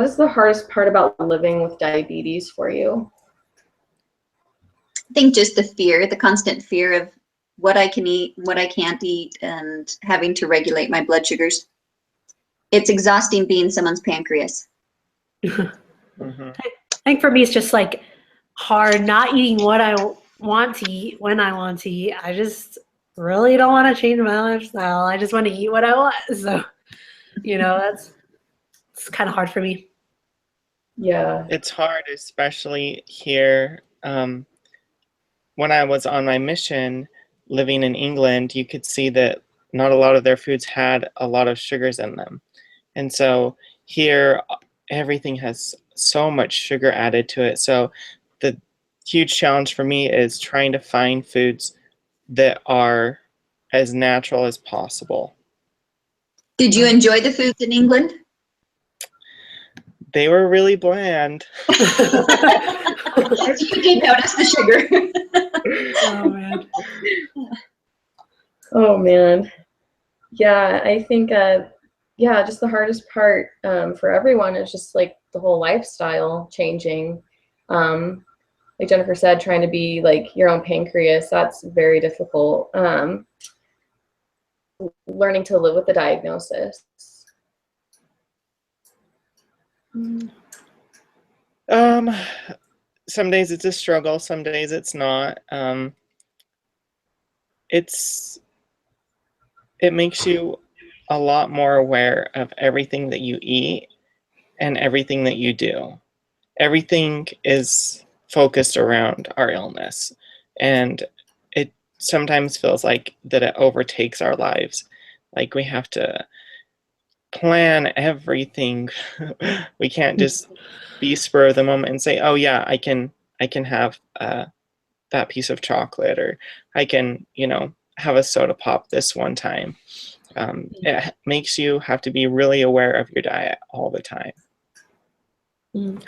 is the hardest part about living with diabetes for you? I think just the constant fear of what I can eat, what I can't eat, and having to regulate my blood sugars. It's exhausting being someone's pancreas. Mm-hmm. I think for me, it's just like hard not eating what I want to eat when I want to eat. I just really don't want to change my lifestyle. I just want to eat what I want. So, it's kind of hard for me. Yeah. It's hard, especially here. When I was on my mission living in England, you could see that not a lot of their foods had a lot of sugars in them. And so here, everything has so much sugar added to it. So the huge challenge for me is trying to find foods that are as natural as possible. Did you enjoy the foods in England? They were really bland. You did notice the sugar. Oh, man. Oh man. Yeah, I think just the hardest part for everyone is just like the whole lifestyle changing. Like Jennifer said, trying to be like your own pancreas, that's very difficult. Learning to live with the diagnosis. Some days it's a struggle, some days it's not. It makes you a lot more aware of everything that you eat and everything that you do. Everything is focused around our illness, and it sometimes feels like that it overtakes our lives. Like we have to plan everything. We can't just be spur of the moment and say, oh yeah, I can have that piece of chocolate, or I can have a soda pop this one time. It makes you have to be really aware of your diet all the time.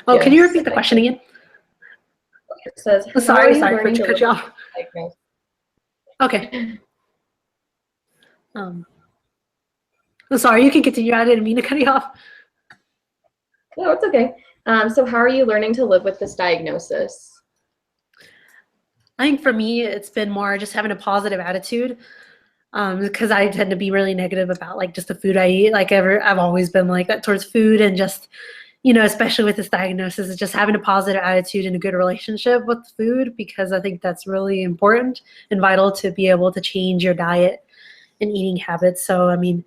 Oh, can you repeat the question again? It says, Sorry for cut you off. Okay. Sorry, you can continue. I didn't mean to cut you off. No, it's okay. So how are you learning to live with this diagnosis? I think for me, it's been more just having a positive attitude, because I tend to be really negative about like just the food I eat. Like I've always been like that towards food, and just especially with this diagnosis, is just having a positive attitude and a good relationship with food, because I think that's really important and vital to be able to change your diet and eating habits. So I mean,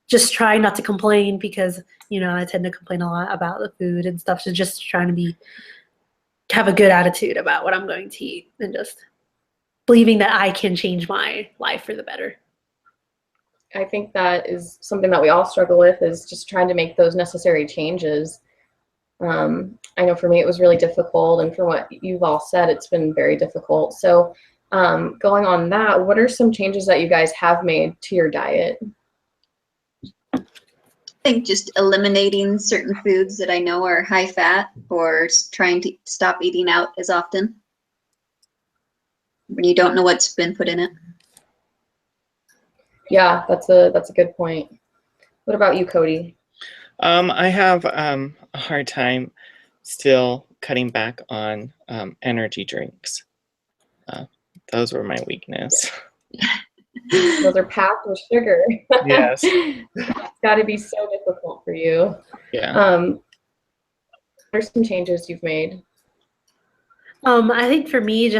just try not to complain, because I tend to complain a lot about the food and stuff. So just trying to have a good attitude about what I'm going to eat, and just believing that I can change my life for the better. I think that is something that we all struggle with, is just trying to make those necessary changes. I know for me it was really difficult, and for what you've all said, it's been very difficult. So going on that, what are some changes that you guys have made to your diet? I think just eliminating certain foods that I know are high fat, or trying to stop eating out as often when you don't know what's been put in it. Yeah, that's a good point. What about you, Cody? I have a hard time still cutting back on energy drinks. Those were my weakness. Those are packed with sugar. Yes. It's got to be so difficult for you. Yeah. What are some changes you've made? I think for me,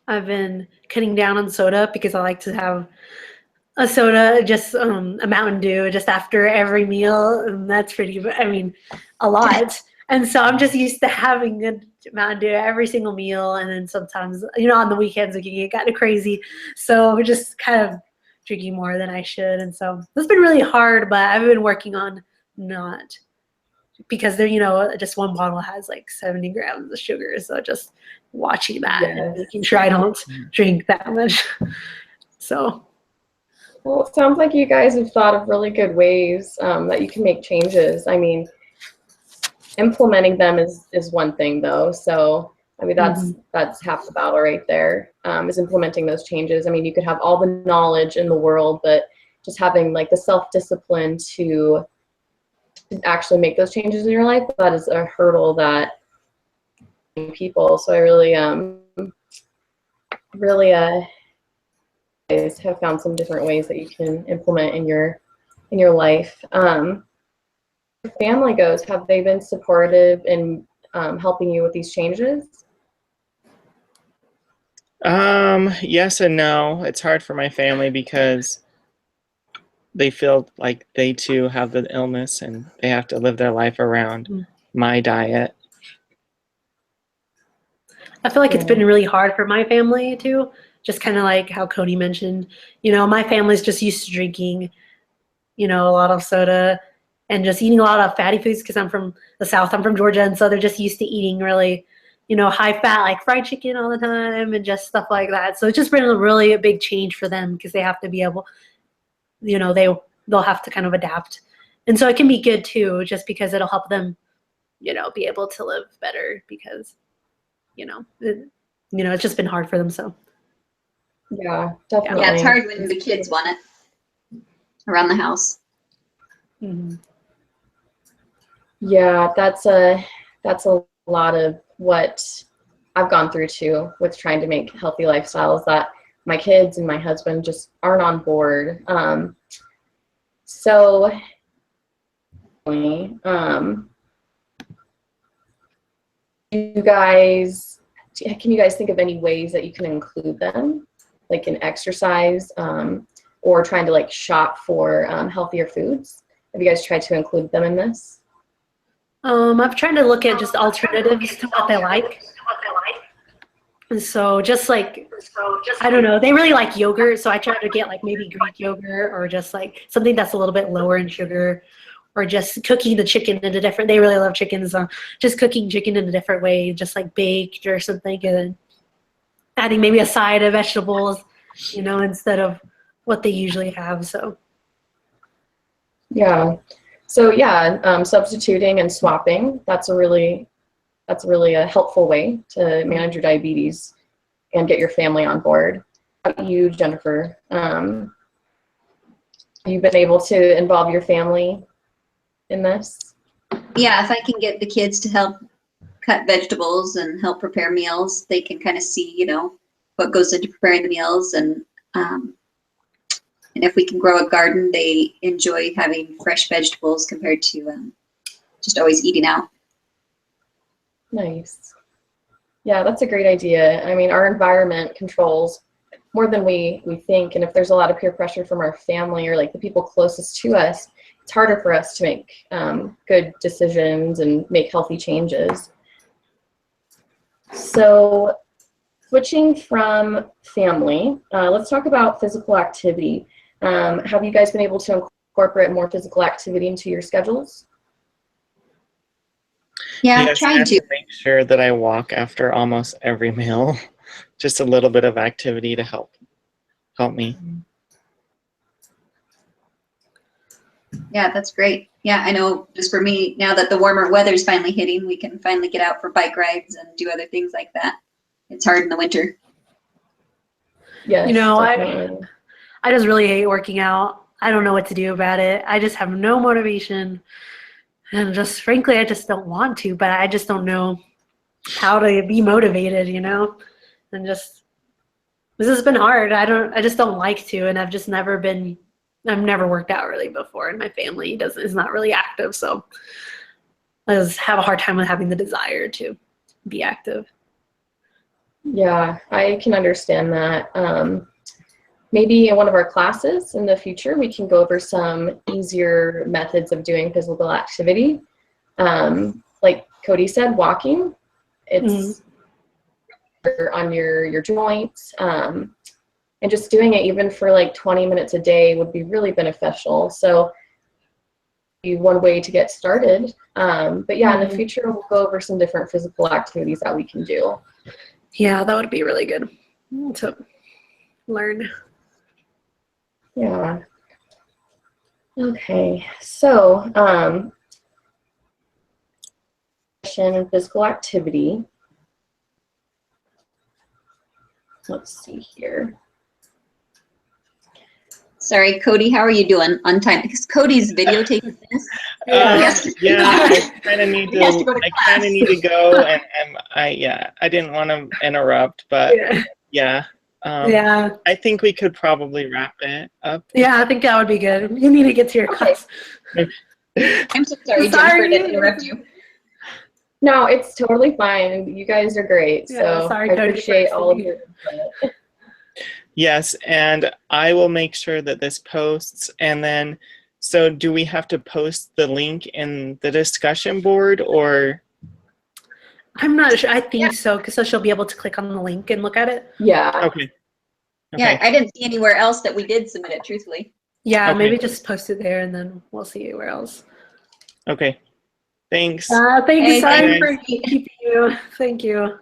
I've been cutting down on soda, because I like to have a soda, just a Mountain Dew, just after every meal, and that's a lot. And so I'm just used to having a Mountain Dew every single meal, and then sometimes, you know, on the weekends it can get kind of crazy. So we're just kind of drinking more than I should, and so it's been really hard. But I've been working on not, because there, you know, just one bottle has like 70 grams of sugar. So just watching that and Yes. making sure I don't drink that much. So Well, it sounds like you guys have thought of really good ways that you can make changes. I mean, implementing them is one thing though. So I mean that's half the battle right there, is implementing those changes. I mean, you could have all the knowledge in the world, but just having like the self-discipline to actually make those changes in your life, that is a hurdle that people. So I really guys have found some different ways that you can implement in your life. Family goes, have they been supportive in helping you with these changes? Yes and no. It's hard for my family because they feel like they too have the illness and they have to live their life around my diet. I feel like it's been really hard for my family too. Just kind of like how Cody mentioned, you know, my family's just used to drinking, you know, a lot of soda and just eating a lot of fatty foods because I'm from the South. I'm from Georgia, and so they're just used to eating really, you know, high fat, like fried chicken all the time and just stuff like that. So it's just been a big change for them because they have to be able, you know, they'll have to kind of adapt. And so it can be good too, just because it'll help them, you know, be able to live better because, you know, it's just been hard for them. So Yeah, definitely. Yeah, it's hard when the kids want it around the house. Yeah, that's a lot of what I've gone through too with trying to make healthy lifestyles, that my kids and my husband just aren't on board. So can you guys think of any ways that you can include them, like in exercise, or trying to like shop for healthier foods? Have you guys tried to include them in this? I've tried to look at just alternatives to what they like. And so just like, I don't know, they really like yogurt. So I try to get like maybe Greek yogurt or just like something that's a little bit lower in sugar, or just cooking the chicken in a different, they really love chicken. So just cooking chicken in a different way, just like baked or something, and then adding maybe a side of vegetables, you know, instead of what they usually have. So. Yeah. So yeah, substituting and swapping, that's a really helpful way to manage your diabetes and get your family on board. How about you, Jennifer? You've been able to involve your family in this? Yeah, if I can get the kids to help cut vegetables and help prepare meals, they can kind of see, you know, what goes into preparing the meals. And if we can grow a garden, they enjoy having fresh vegetables compared to just always eating out. Nice. Yeah, that's a great idea. I mean, our environment controls more than we think. And if there's a lot of peer pressure from our family or like the people closest to us, it's harder for us to make good decisions and make healthy changes. So switching from family, let's talk about physical activity. Have you guys been able to incorporate more physical activity into your schedules? Yeah, Yes, I trying have to. make sure that I walk after almost every meal. Just a little bit of activity to help me. Yeah, that's great. Yeah, I know just for me, now that the warmer weather's finally hitting, we can finally get out for bike rides and do other things like that. It's hard in the winter. Yes, You know, definitely. I just really hate working out. I don't know what to do about it. I just have no motivation. And just frankly, I just don't want to, but I just don't know how to be motivated, you know? And just, this has been hard. I just don't like to, and I've never worked out really before, and my family is not really active, so I just have a hard time with having the desire to be active. Yeah, I can understand that. Maybe in one of our classes in the future, we can go over some easier methods of doing physical activity. Like Cody said, walking. It's on your joints. And just doing it even for like 20 minutes a day would be really beneficial. So one way to get started. But yeah, in the future, we'll go over some different physical activities that we can do. Yeah, that would be really good to learn. Yeah. Okay, so and physical activity. Let's see here. Sorry, Cody, how are you doing on time? Because Cody's videotaping this. Yeah, I kind of need He has to go to I kind of need to go, and I didn't want to interrupt, but Yeah. I think we could probably wrap it up. Yeah, I think that would be good. You need to get to your class. I'm so sorry, Jennifer, to interrupt you. No, it's totally fine. You guys are great. Yeah, So sorry, I Cody, appreciate for all of listening. your input. Yes, and I will make sure that this posts, and then, so do we have to post the link in the discussion board, or? I'm not sure. I think so, because so she'll be able to click on the link and look at it. Yeah. Okay. Yeah, I didn't see anywhere else that we did submit it, truthfully. Yeah, Okay. maybe just post it there, and then we'll see where else. Okay. Thanks. Thank you. Hey, Sorry thanks. for keeping you. Thank you.